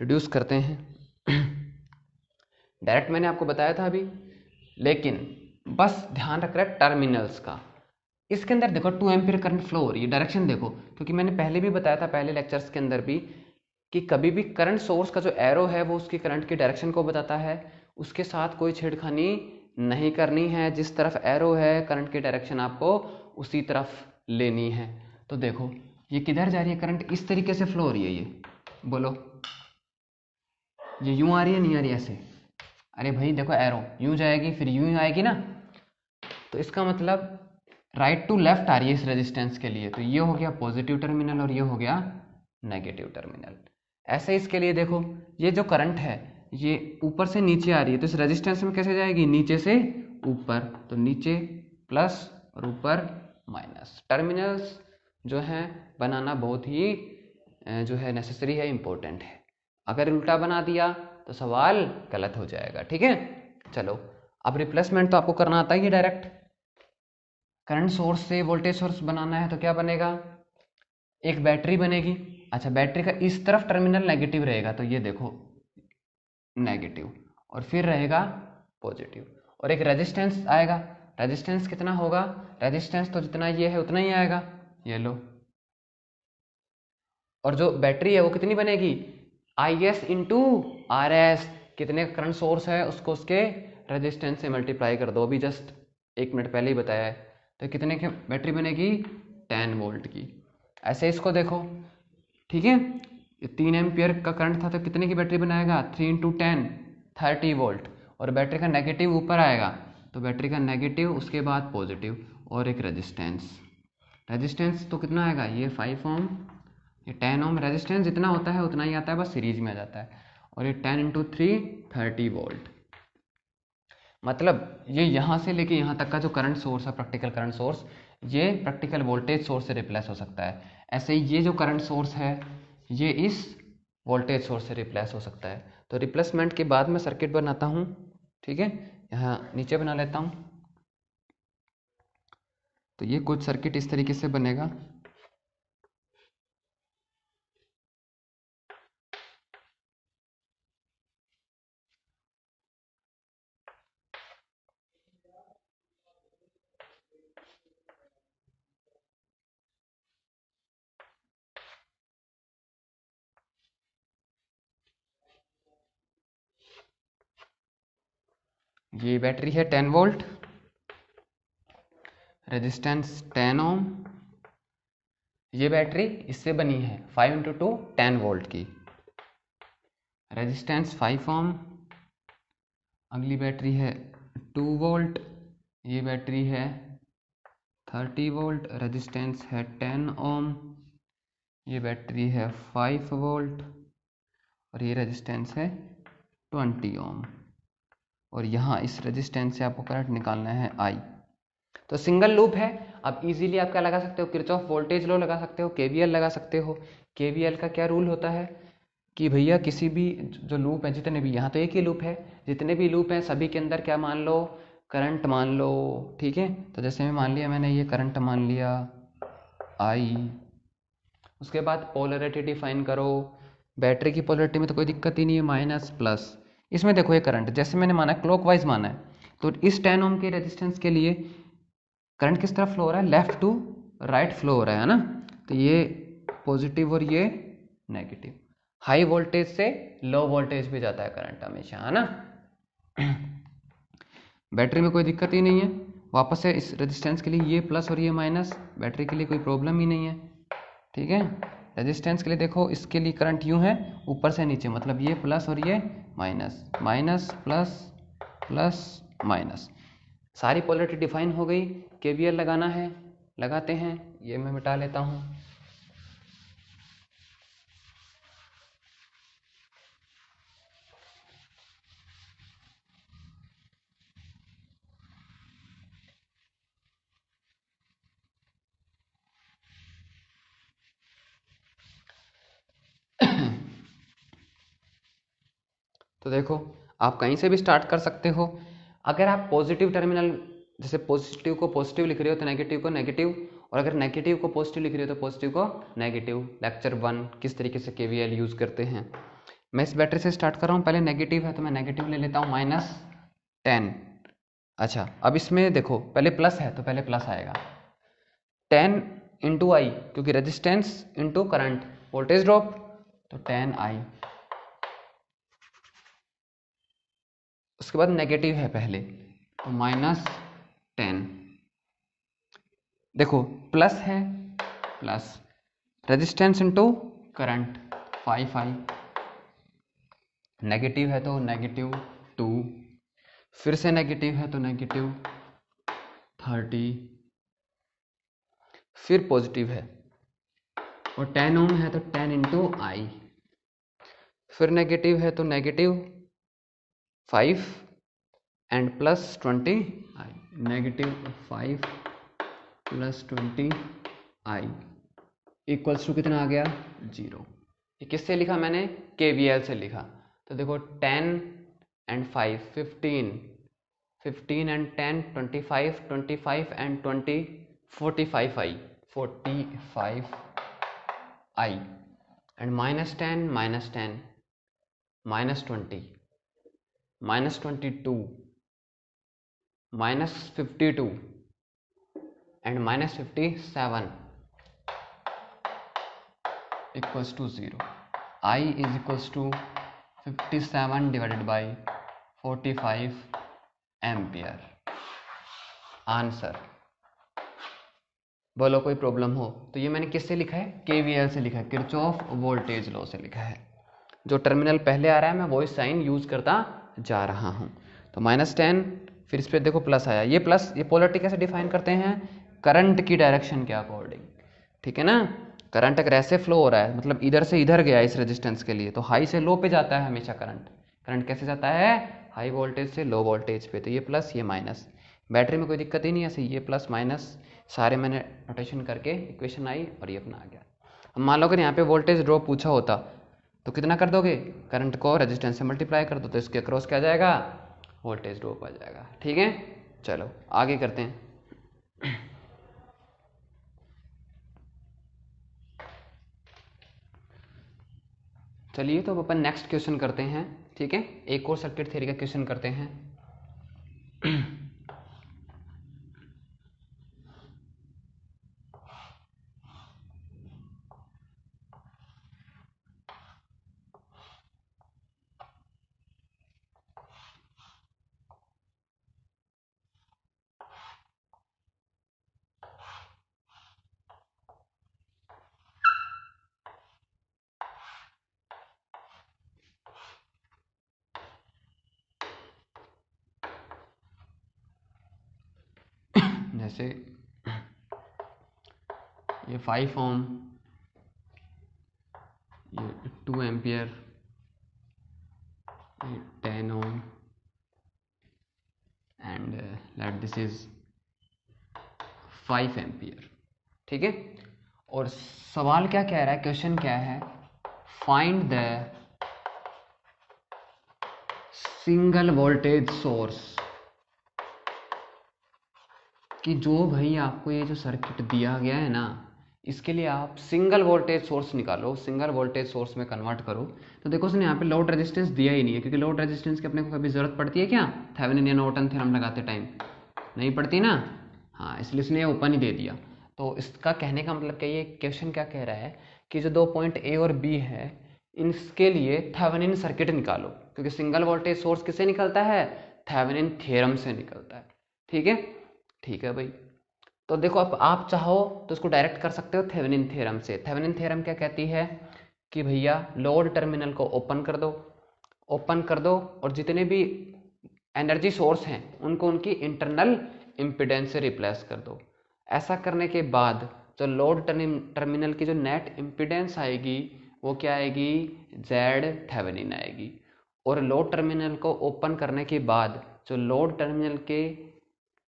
रिड्यूस करते हैं। डायरेक्ट मैंने आपको बताया था अभी, लेकिन बस ध्यान रख रहा है टर्मिनल्स का। इसके अंदर देखो 2 एम्पीयर करंट फ्लो हो रही है, डायरेक्शन देखो, क्योंकि मैंने पहले भी बताया था पहले लेक्चर्स के अंदर भी कि कभी भी करंट सोर्स का जो एरो है वो उसकी करंट की डायरेक्शन को बताता है, उसके साथ कोई छेड़खानी नहीं करनी है। जिस तरफ एरो है करंट की डायरेक्शन आपको उसी तरफ लेनी है। तो देखो ये किधर जा रही है करंट, इस तरीके से फ्लो हो रही है। ये बोलो ये यूं आ रही है, नहीं आ रही ऐसे? अरे भाई देखो एरो यूं जाएगी फिर यूं आएगी ना, तो इसका मतलब राइट टू लेफ्ट आ रही है इस रेजिस्टेंस के लिए। तो ये हो गया पॉजिटिव टर्मिनल और ये हो गया नेगेटिव टर्मिनल। ऐसे इसके लिए देखो ये जो करंट है ये ऊपर से नीचे आ रही है, तो इस रेजिस्टेंस में कैसे जाएगी, नीचे से ऊपर। तो नीचे प्लस और ऊपर माइनस। टर्मिनल्स जो है बनाना बहुत ही जो है नेसेसरी है, इंपॉर्टेंट है। अगर उल्टा बना दिया तो सवाल गलत हो जाएगा। ठीक है, चलो अब रिप्लेसमेंट तो आपको करना आता ही है। डायरेक्ट करंट सोर्स से वोल्टेज सोर्स बनाना है तो क्या बनेगा, एक बैटरी बनेगी। अच्छा बैटरी का इस तरफ टर्मिनल नेगेटिव रहेगा, तो ये देखो नेगेटिव, और फिर रहेगा पॉजिटिव, और एक रेजिस्टेंस आएगा। रेजिस्टेंस कितना होगा, रेजिस्टेंस तो जितना ये है उतना ही आएगा, ये लो। और जो बैटरी है वो कितनी बनेगी, IS इंटू RS। कितने करंट सोर्स है उसको उसके रेजिस्टेंस से मल्टीप्लाई कर दो, अभी जस्ट 1 मिनट पहले ही बताया है। तो कितने की बैटरी बनेगी, 10 वोल्ट की। ऐसे इसको देखो, ठीक है, ये 3 एम्पियर का करंट था तो कितने की बैटरी बनाएगा, 3 इंटू 10 30 वोल्ट। और बैटरी का नेगेटिव ऊपर आएगा, तो बैटरी का नेगेटिव उसके बाद पॉजिटिव और एक रेजिस्टेंस। रेजिस्टेंस तो कितना आएगा, ये 5 ओम, ये 10 ओम। रेजिस्टेंस जितना होता है उतना ही आता है, बस सीरीज में आ जाता है। और ये 10 इंटू 3 30 वोल्ट। मतलब ये यहाँ से लेके यहाँ तक का जो करंट सोर्स है, प्रैक्टिकल करंट सोर्स, ये प्रैक्टिकल वोल्टेज सोर्स से रिप्लेस हो सकता है। ऐसे ही ये जो करंट सोर्स है ये इस वोल्टेज सोर्स से रिप्लेस हो सकता है। तो रिप्लेसमेंट के बाद मैं सर्किट बनाता हूँ, ठीक है, यहाँ नीचे बना लेता हूँ। तो ये कुछ सर्किट इस तरीके से बनेगा। ये बैटरी है 10 वोल्ट, रेजिस्टेंस 10 ओम। ये बैटरी इससे बनी है 5 इंटू 2 10 वोल्ट की, रेजिस्टेंस 5 ओम। अगली बैटरी है 2 वोल्ट, ये बैटरी है 30 वोल्ट, रेजिस्टेंस है 10 ओम। ये बैटरी है 5 वोल्ट और ये रेजिस्टेंस है 20 ओम। और यहाँ इस रेजिस्टेंस से आपको करंट निकालना है I। तो सिंगल लूप है। अब इजीली आप क्या लगा सकते हो, किरचॉफ वोल्टेज लॉ लगा सकते हो, KVL लगा सकते हो। KVL का क्या रूल होता है कि भैया किसी भी जो लूप है, जितने भी, यहाँ तो एक ही लूप है, जितने भी लूप हैं सभी के अंदर क्या मान लो, करंट मान लो। ठीक है, तो जैसे मैं मान लिया, मैंने ये करंट मान लिया I। उसके बाद पोलरिटी डिफाइन करो। बैटरी की पोलरिटी में तो कोई दिक्कत ही नहीं है, माइनस प्लस। इसमें देखो ये करंट जैसे मैंने माना क्लॉकवाइज माना है, तो इस 10 ओम के रेजिस्टेंस के लिए करंट किस तरफ फ्लो हो रहा है, लेफ्ट टू राइट फ्लो हो रहा है ना। तो ये पॉजिटिव और ये नेगेटिव। हाई वोल्टेज से लो वोल्टेज भी जाता है करंट हमेशा, है ना। बैटरी में कोई दिक्कत ही नहीं है। वापस से इस रेजिस्टेंस के लिए ये प्लस और ये माइनस, बैटरी के लिए कोई प्रॉब्लम ही नहीं है। ठीक है, रेजिस्टेंस के लिए देखो, इसके लिए करंट यूँ है ऊपर से नीचे, मतलब ये प्लस और ये minus, minus plus plus minus, सारी पोलरिटी डिफाइन हो गई। केवीएल लगाना है, लगाते हैं। ये मैं मिटा लेता हूँ। तो देखो, आप कहीं से भी स्टार्ट कर सकते हो। अगर आप पॉजिटिव टर्मिनल, जैसे पॉजिटिव को पॉजिटिव लिख रहे हो तो नेगेटिव को नेगेटिव, और अगर नेगेटिव को पॉजिटिव लिख रहे हो तो पॉजिटिव को नेगेटिव। लेक्चर 1 किस तरीके से केवीएल यूज़ करते हैं। मैं इस बैटरी से स्टार्ट कर रहा हूँ, पहले नेगेटिव है तो मैं नेगेटिव ले लेता हूँ, -10। अच्छा, अब इसमें देखो, पहले प्लस है तो पहले प्लस आएगा, 10 इंटू आई, क्योंकि resistance into current, voltage drop, तो 10i। उसके बाद नेगेटिव है पहले, तो -10। देखो प्लस है, plus resistance into current 5i, negative है तो -2, फिर से नेगेटिव है तो -30, फिर पॉजिटिव है और 10 ओम है तो 10 इंटू आई, फिर नेगेटिव है तो -5 and +20 I, -5 +20 I equals to कितना आ गया, 0। ये किससे लिखा मैंने, केवीएल से लिखा। तो देखो 10 and 5 15, 15 and 10 25, 25 and 20 45 I, 45 I, and -10 -10 -20 -22 -52 and -57 equals to 0. I is equals to 57 divided by 45 ampere. Answer. बोलो कोई प्रॉब्लम हो तो। ये मैंने किससे लिखा है, केवीएल से लिखा है, किरचॉफ वोल्टेज लॉ से लिखा है। जो टर्मिनल पहले आ रहा है मैं वही साइन यूज करता जा रहा हूँ। तो -10, फिर इस पर देखो प्लस आया, ये प्लस, ये पोलरिटी कैसे डिफाइन करते हैं, करंट की डायरेक्शन के अकॉर्डिंग। ठीक है ना, करंट अगर ऐसे फ्लो हो रहा है, मतलब इधर से इधर गया इस रेजिस्टेंस के लिए, तो हाई से लो पे जाता है हमेशा करंट। करंट कैसे जाता है, हाई वोल्टेज से लो वोल्टेज पे। तो ये प्लस ये माइनस, बैटरी में कोई दिक्कत ही नहीं है, ऐसे ये प्लस माइनस सारे मैंने नोटेशन करके इक्वेशन आई और ये अपना आ गया। अब मान लो अगर यहाँ पे वोल्टेज ड्रॉप पूछा होता तो कितना कर दोगे, करंट को रेजिस्टेंस से मल्टीप्लाई कर दो तो इसके अक्रॉस क्या आ जाएगा, वोल्टेज ड्रॉप आ जाएगा। ठीक है, चलो आगे करते हैं। चलिए तो अब अपन नेक्स्ट क्वेश्चन करते हैं। ठीक है, एक और सर्किट थ्योरी का क्वेश्चन करते हैं। जैसे ये 5 ओम, ये 2 एम्पियर, ये 10 ohm and let this is 5 ampere. ठीक है, और सवाल क्या कह रहा है, क्वेश्चन क्या है, find the single voltage source, कि जो भाई आपको ये जो सर्किट दिया गया है ना, इसके लिए आप सिंगल वोल्टेज सोर्स निकालो, सिंगल वोल्टेज सोर्स में कन्वर्ट करो। तो देखो उसने यहाँ पे लोड रेजिस्टेंस दिया ही नहीं है, क्योंकि लोड रेजिस्टेंस की अपने को कभी जरूरत पड़ती है क्या, थेवेनिन या नॉर्टन थ्योरम लगाते टाइम नहीं पड़ती ना। हाँ, इसलिए उसने ये ओपन ही दे दिया। तो इसका कहने का मतलब क्या, ये क्वेश्चन क्या कह रहा है कि जो 2 पॉइंट ए और बी है इसके लिए थेवेनिन सर्किट निकालो, क्योंकि सिंगल वोल्टेज सोर्स किससे निकलता है, थेवेनिन थ्योरम से निकलता है। ठीक है, ठीक है भाई। तो देखो अब आप चाहो तो इसको डायरेक्ट कर सकते हो थेवेनिन थ्योरम से। थेवेनिन थ्योरम क्या कहती है कि भैया लोड टर्मिनल को ओपन कर दो, ओपन कर दो, और जितने भी एनर्जी सोर्स हैं उनको उनकी इंटरनल इम्पीडेंस से रिप्लेस कर दो। ऐसा करने के बाद जो लोड टर्मिनल की जो नेट इम्पीडेंस आएगी वो क्या आएगी, जेड थेवेनिन आएगी। और लोड टर्मिनल को ओपन करने के बाद जो लोड टर्मिनल के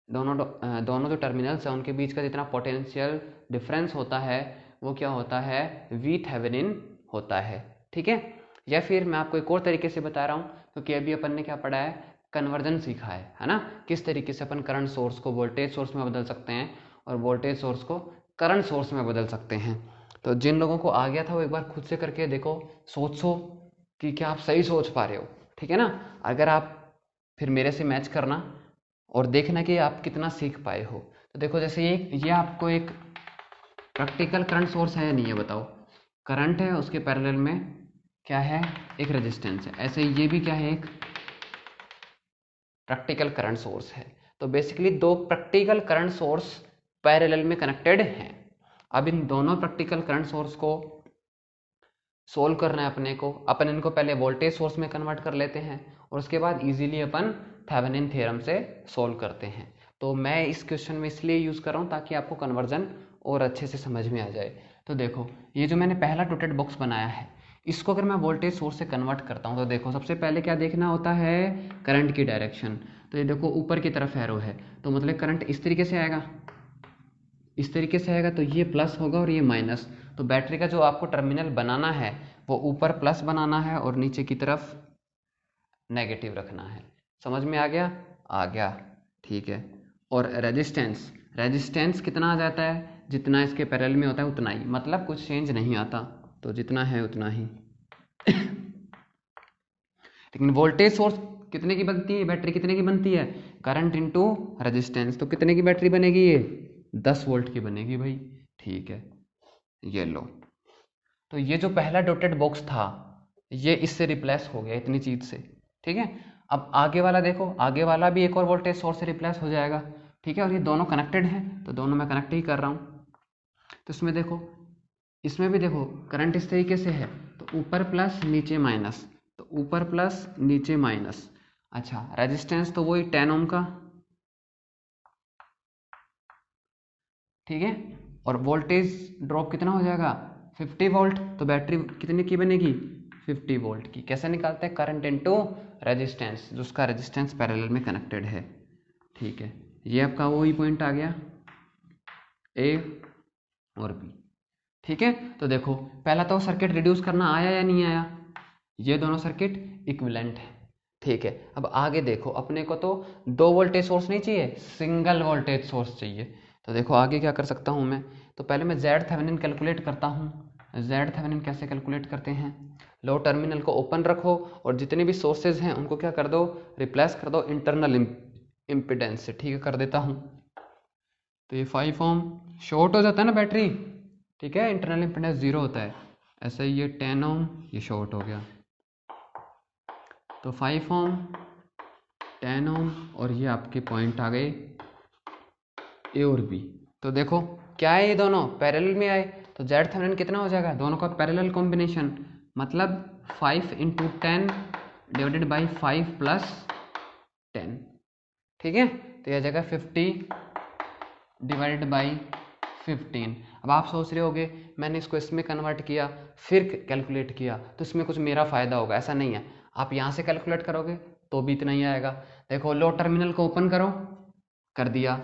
दोनों जो टर्मिनल्स हैं उनके बीच का जितना पोटेंशियल डिफरेंस होता है वो क्या होता है, वी थेवेनिन होता है। ठीक है, या फिर मैं आपको एक और तरीके से बता रहा हूँ, क्योंकि अभी अपन ने क्या पढ़ा है, कन्वर्जन सीखा है ना, किस तरीके से अपन करंट सोर्स को वोल्टेज सोर्स में बदल सकते हैं और वोल्टेज सोर्स को करंट सोर्स में बदल सकते हैं। तो जिन लोगों को आ गया था वो एक बार खुद से करके देखो, सोचो कि क्या आप सही सोच पा रहे हो। ठीक है ना, अगर आप फिर मेरे से मैच करना और देखना कि आप कितना सीख पाए हो। तो देखो जैसे ये आपको एक प्रैक्टिकल करंट सोर्स है या नहीं है बताओ, करंट है, उसके पैरेलल में क्या है, एक रेजिस्टेंस है। ऐसे ये भी क्या है, एक प्रैक्टिकल करंट सोर्स है। तो बेसिकली दो प्रैक्टिकल करंट सोर्स पैरेलल में कनेक्टेड हैं। अब इन दोनों प्रैक्टिकल करंट सोर्स को सोल्व करना है अपने को। अपन इनको पहले वोल्टेज सोर्स में कन्वर्ट कर लेते हैं और उसके बाद इजीली अपन थेवेनिन थ्योरम से सोल्व करते हैं। तो मैं इस क्वेश्चन में इसलिए यूज़ कर रहा हूँ ताकि आपको कन्वर्जन और अच्छे से समझ में आ जाए। तो देखो ये जो मैंने पहला डॉटेड बॉक्स बनाया है, इसको अगर मैं वोल्टेज सोर्स से कन्वर्ट करता हूँ तो देखो सबसे पहले क्या देखना होता है, करंट की डायरेक्शन। तो ये देखो ऊपर की तरफ एरो है, तो मतलब करंट इस तरीके से आएगा, इस तरीके से आएगा, तो ये प्लस होगा और ये माइनस। तो बैटरी का जो आपको टर्मिनल बनाना है वो ऊपर प्लस बनाना है और नीचे की तरफ नेगेटिव रखना है। समझ में आ गया? आ गया, ठीक है। और रेजिस्टेंस, रेजिस्टेंस कितना आ जाता है, जितना इसके पैरेलल में होता है उतना ही, मतलब कुछ चेंज नहीं आता, तो जितना है उतना ही। लेकिन वोल्टेज सोर्स कितने की बनती है, बैटरी कितने की बनती है, करंट इनटू रेजिस्टेंस। तो कितने की बैटरी बनेगी, ये 10 वोल्ट की बनेगी भाई। ठीक है, ये लो। तो ये जो पहला डॉटेड बॉक्स था ये इससे रिप्लेस हो गया इतनी चीज से। ठीक है, अब आगे वाला देखो, आगे वाला भी एक और वोल्टेज सोर्स से रिप्लेस हो जाएगा। ठीक है, और ये दोनों कनेक्टेड हैं तो दोनों मैं कनेक्ट ही कर रहा हूँ। तो इसमें देखो, इसमें भी देखो करंट इस तरीके से है, तो ऊपर प्लस नीचे माइनस, तो ऊपर प्लस नीचे माइनस। अच्छा, रेजिस्टेंस तो वही 10 ओम का, ठीक है। और वोल्टेज ड्रॉप कितना हो जाएगा, 50 वोल्ट। तो बैटरी कितने की बनेगी, 50 वोल्ट की। कैसे निकालते हैं, करंट इनटू रेजिस्टेंस, जो उसका रेजिस्टेंस पैरेलल में कनेक्टेड है। ठीक है, ये आपका वही पॉइंट आ गया, ए और बी। ठीक है, तो देखो पहला तो सर्किट रिड्यूस करना आया या नहीं आया, ये दोनों सर्किट इक्विवेलेंट है। ठीक है, अब आगे देखो, अपने को तो 2 वोल्टेज सोर्स नहीं चाहिए, सिंगल वोल्टेज सोर्स चाहिए। तो देखो आगे क्या कर सकता हूँ मैं, तो पहले मैं जेड थेवेनिन कैलकुलेट करता हूँ। जेड थेवेनिन कैसे कैलकुलेट करते हैं, लो टर्मिनल को ओपन रखो और जितने भी सोर्सेज हैं उनको क्या कर दो, रिप्लेस कर दो इंटरनल इम्पिडेंस से। ठीक है, कर देता हूँ। तो ये 5 ओम शॉर्ट हो जाता है ना बैटरी, ठीक है, इंटरनल इम्पिडेंस 0 होता है। ऐसे ही ये 10 ओम ये शॉर्ट हो गया, तो 5 ओम 10 ओम और ये आपके पॉइंट आ गए ए और बी। तो देखो क्या है, ये दोनों पैरेलल में आए, तो जेड थेवेनिन कितना हो जाएगा, दोनों का पैरेलल कॉम्बिनेशन, मतलब 5 × 10 डिवाइडेड बाई 5 + 10। ठीक है, तो यह जाएगा 50 डिवाइडेड बाई 15। अब आप सोच रहे होगे मैंने इसको इसमें कन्वर्ट किया फिर कैलकुलेट किया तो इसमें कुछ मेरा फ़ायदा होगा, ऐसा नहीं है। आप यहाँ से कैलकुलेट करोगे तो भी इतना ही आएगा। देखो लो टर्मिनल को ओपन करो, कर दिया,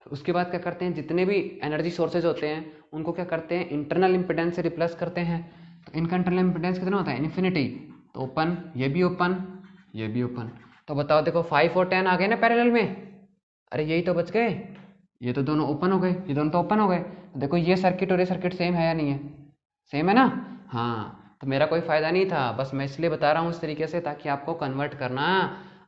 उसके बाद क्या करते हैं, जितने भी एनर्जी सोर्सेज होते हैं उनको क्या करते हैं, इंटरनल इम्पिडेंस से रिप्लेस करते हैं। तो इनका इंटरनल इम्पिडेंस कितना होता है, इन्फिनिटी। तो ओपन, ये भी ओपन, ये भी ओपन। तो बताओ, देखो 5 और 10 आ गए ना पैरेलल में, अरे यही तो बच गए, ये तो दोनों ओपन हो गए, ये दोनों तो ओपन हो गए। तो देखो ये सर्किट और ये सर्किट सेम है या नहीं है, सेम है ना। हाँ, तो मेरा कोई फ़ायदा नहीं था, बस मैं इसलिए बता रहा हूँ इस तरीके से ताकि आपको कन्वर्ट करना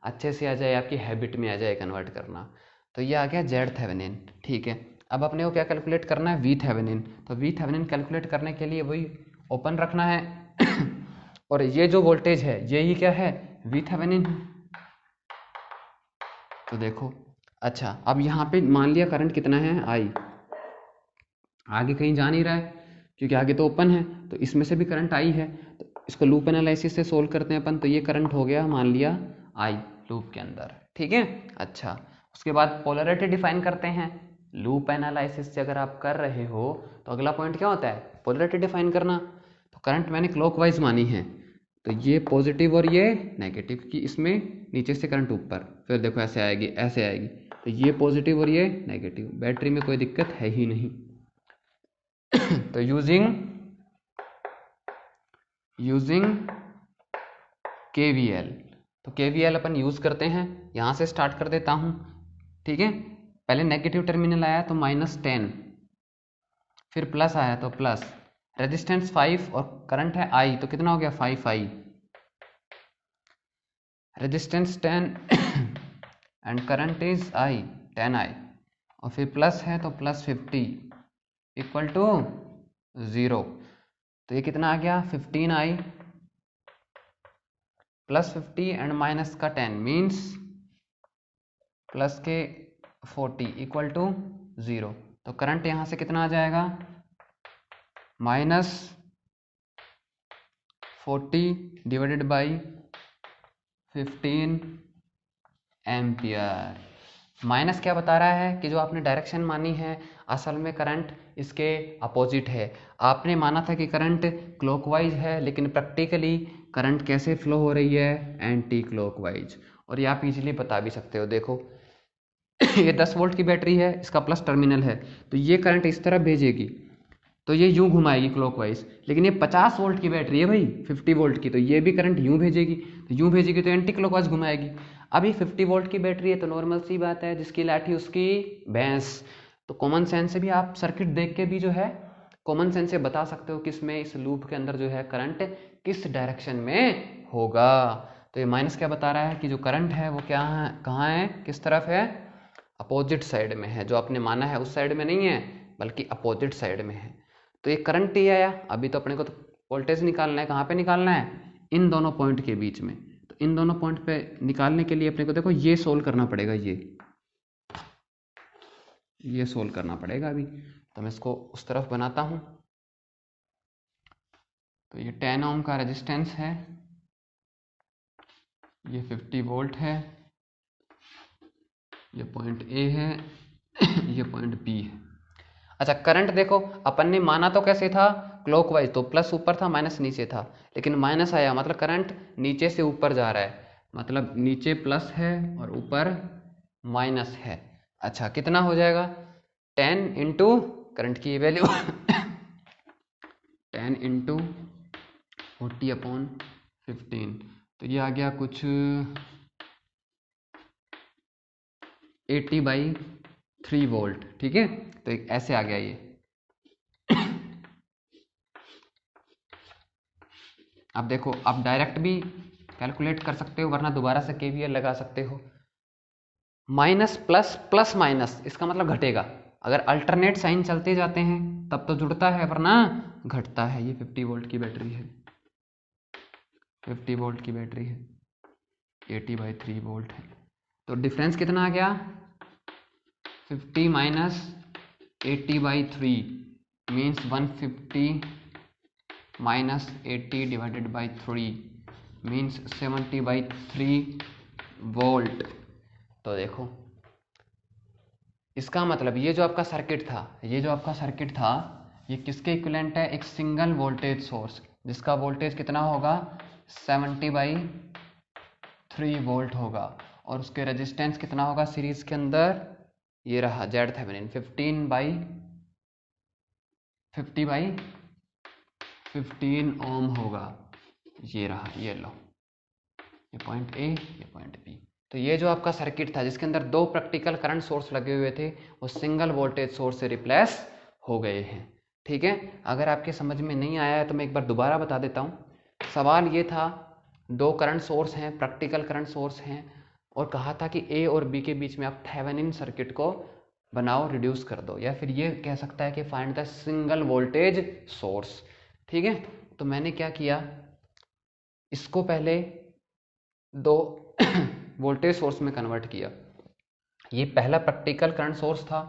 अच्छे से आ जाए, आपकी हैबिट में आ जाए कन्वर्ट करना। तो ये आ गया जेड थेवेनिन। ठीक है, अब अपने को क्या कैलकुलेट करना है, वी थेवेनिन। तो वी थेवेनिन कैलकुलेट करने के लिए वही ओपन रखना है और ये जो वोल्टेज है यही क्या है, वी थेवेनिन। तो देखो, अच्छा अब यहाँ पे मान लिया करंट कितना है आई, आगे कहीं जा नहीं रहा है क्योंकि आगे तो ओपन है, तो इसमें से भी करंट आई है, तो इसको लूप एनालिसिस से सोल्व करते हैं अपन, तो ये करंट हो गया मान लिया आई लूप के अंदर, ठीक है। अच्छा उसके बाद पोलैरिटी डिफाइन करते हैं। लूप एनालिसिस से अगर आप कर रहे हो तो अगला पॉइंट क्या होता है, पोलैरिटी डिफाइन करना। तो करंट मैंने क्लॉकवाइज मानी है, तो ये पॉजिटिव और ये नेगेटिव की, इसमें नीचे से करंट ऊपर, फिर देखो ऐसे आएगी ऐसे आएगी, तो ये पॉजिटिव और ये नेगेटिव, बैटरी में कोई दिक्कत है ही नहीं। तो यूजिंग KVL, तो KVL अपन यूज करते हैं, यहां से स्टार्ट कर देता हूं, ठीक है। पहले नेगेटिव टर्मिनल आया तो -10, फिर प्लस आया तो प्लस, रेजिस्टेंस 5 और करंट है I, तो कितना हो गया 5I, resistance 10 and current is I 10I, और फिर प्लस है तो +50 इक्वल टू 0, तो ये कितना आ गया 15I +50 एंड माइनस का 10 मीन्स प्लस के 40 इक्वल टू 0, तो करंट यहां से कितना आ जाएगा -40 डिवाइडेड बाई 15 एम्पियर। माइनस क्या बता रहा है कि जो आपने डायरेक्शन मानी है असल में करंट इसके अपोजिट है। आपने माना था कि करंट क्लॉकवाइज है, लेकिन प्रैक्टिकली करंट कैसे फ्लो हो रही है, एंटी क्लॉकवाइज। और ये आप इजीली बता भी सकते हो, देखो ये 10 वोल्ट की बैटरी है, इसका प्लस टर्मिनल है, तो ये करंट इस तरफ भेजेगी, तो ये यूं घुमाएगी क्लॉकवाइज, लेकिन ये 50 वोल्ट की बैटरी है भाई 50 वोल्ट की, तो ये भी करंट यूं भेजेगी, तो यूं भेजेगी तो एंटी क्लॉकवाइज घुमाएगी। अभी 50 वोल्ट की बैटरी है तो नॉर्मल सी बात है, जिसकी लाठी उसकी भैंस, तो कॉमन सेंस से भी आप सर्किट देख के भी जो है कॉमन सेंस से बता सकते हो कि इसमें इस लूप के अंदर जो है करंट किस डायरेक्शन में होगा। तो ये माइनस क्या बता रहा है कि जो करंट है वो क्या है, कहाँ है, किस तरफ है, अपोजिट साइड में है। जो आपने माना है उस साइड में नहीं है बल्कि अपोजिट साइड में है। तो ये करंट ही आया, अभी तो अपने को तो वोल्टेज निकालना है, कहाँ पे निकालना है, इन दोनों पॉइंट के बीच में। तो इन दोनों पॉइंट पे निकालने के लिए अपने को देखो ये सोल्व करना पड़ेगा, ये सोल्व करना पड़ेगा। अभी तो मैं इसको उस तरफ बनाता हूं। तो ये 10 ओम का रेजिस्टेंस है, ये 50 वोल्ट है, ये पॉइंट ए है, ये पॉइंट बी है। अच्छा करंट देखो अपन ने माना तो कैसे था, क्लॉकवाइज, तो प्लस ऊपर था माइनस नीचे था, लेकिन माइनस आया मतलब करंट नीचे से ऊपर जा रहा है, मतलब नीचे प्लस है और ऊपर माइनस है। अच्छा कितना हो जाएगा, 10 इंटू करंट की वैल्यू 10 इंटू 40/15, तो ये आ गया कुछ 80/3 वोल्ट, ठीक है। तो एक ऐसे आ गया ये। अब देखो आप डायरेक्ट भी कैलकुलेट कर सकते हो, वरना दोबारा से KVL लगा सकते हो। माइनस प्लस प्लस माइनस, इसका मतलब घटेगा, अगर अल्टरनेट साइन चलते जाते हैं तब तो जुड़ता है वरना घटता है। ये 50 वोल्ट की बैटरी है, 50 वोल्ट की बैटरी है, 80/3 वोल्ट है, तो डिफरेंस कितना आ गया 50 minus 80/3 means 150 minus 80 divided by 3 means 70/3 volt. तो देखो इसका मतलब ये जो आपका सर्किट था, ये किसके इक्विवेलेंट है, एक सिंगल वोल्टेज सोर्स जिसका वोल्टेज कितना होगा 70/3 वोल्ट होगा, और उसके रेजिस्टेंस कितना होगा सीरीज के अंदर, ये रहा Z-Thevenin 50/15 ओम होगा, ये रहा, ये लो, ये पॉइंट ए, ये पॉइंट बी। तो ये जो आपका सर्किट था जिसके अंदर 2 प्रैक्टिकल करंट सोर्स लगे हुए थे, वो सिंगल वोल्टेज सोर्स से रिप्लेस हो गए हैं, ठीक है। अगर आपके समझ में नहीं आया है तो मैं एक बार दोबारा बता देता हूँ। सवाल ये था 2 करंट सोर्स हैं, प्रैक्टिकल करंट सोर्स हैं, और कहा था कि ए और बी के बीच में आप थेवेनिन सर्किट को बनाओ, रिड्यूस कर दो, या फिर ये कह सकता है कि find the single voltage source, ठीक है। तो मैंने क्या किया, इसको पहले 2 वोल्टेज सोर्स में कन्वर्ट किया, ये पहला प्रैक्टिकल करंट सोर्स था,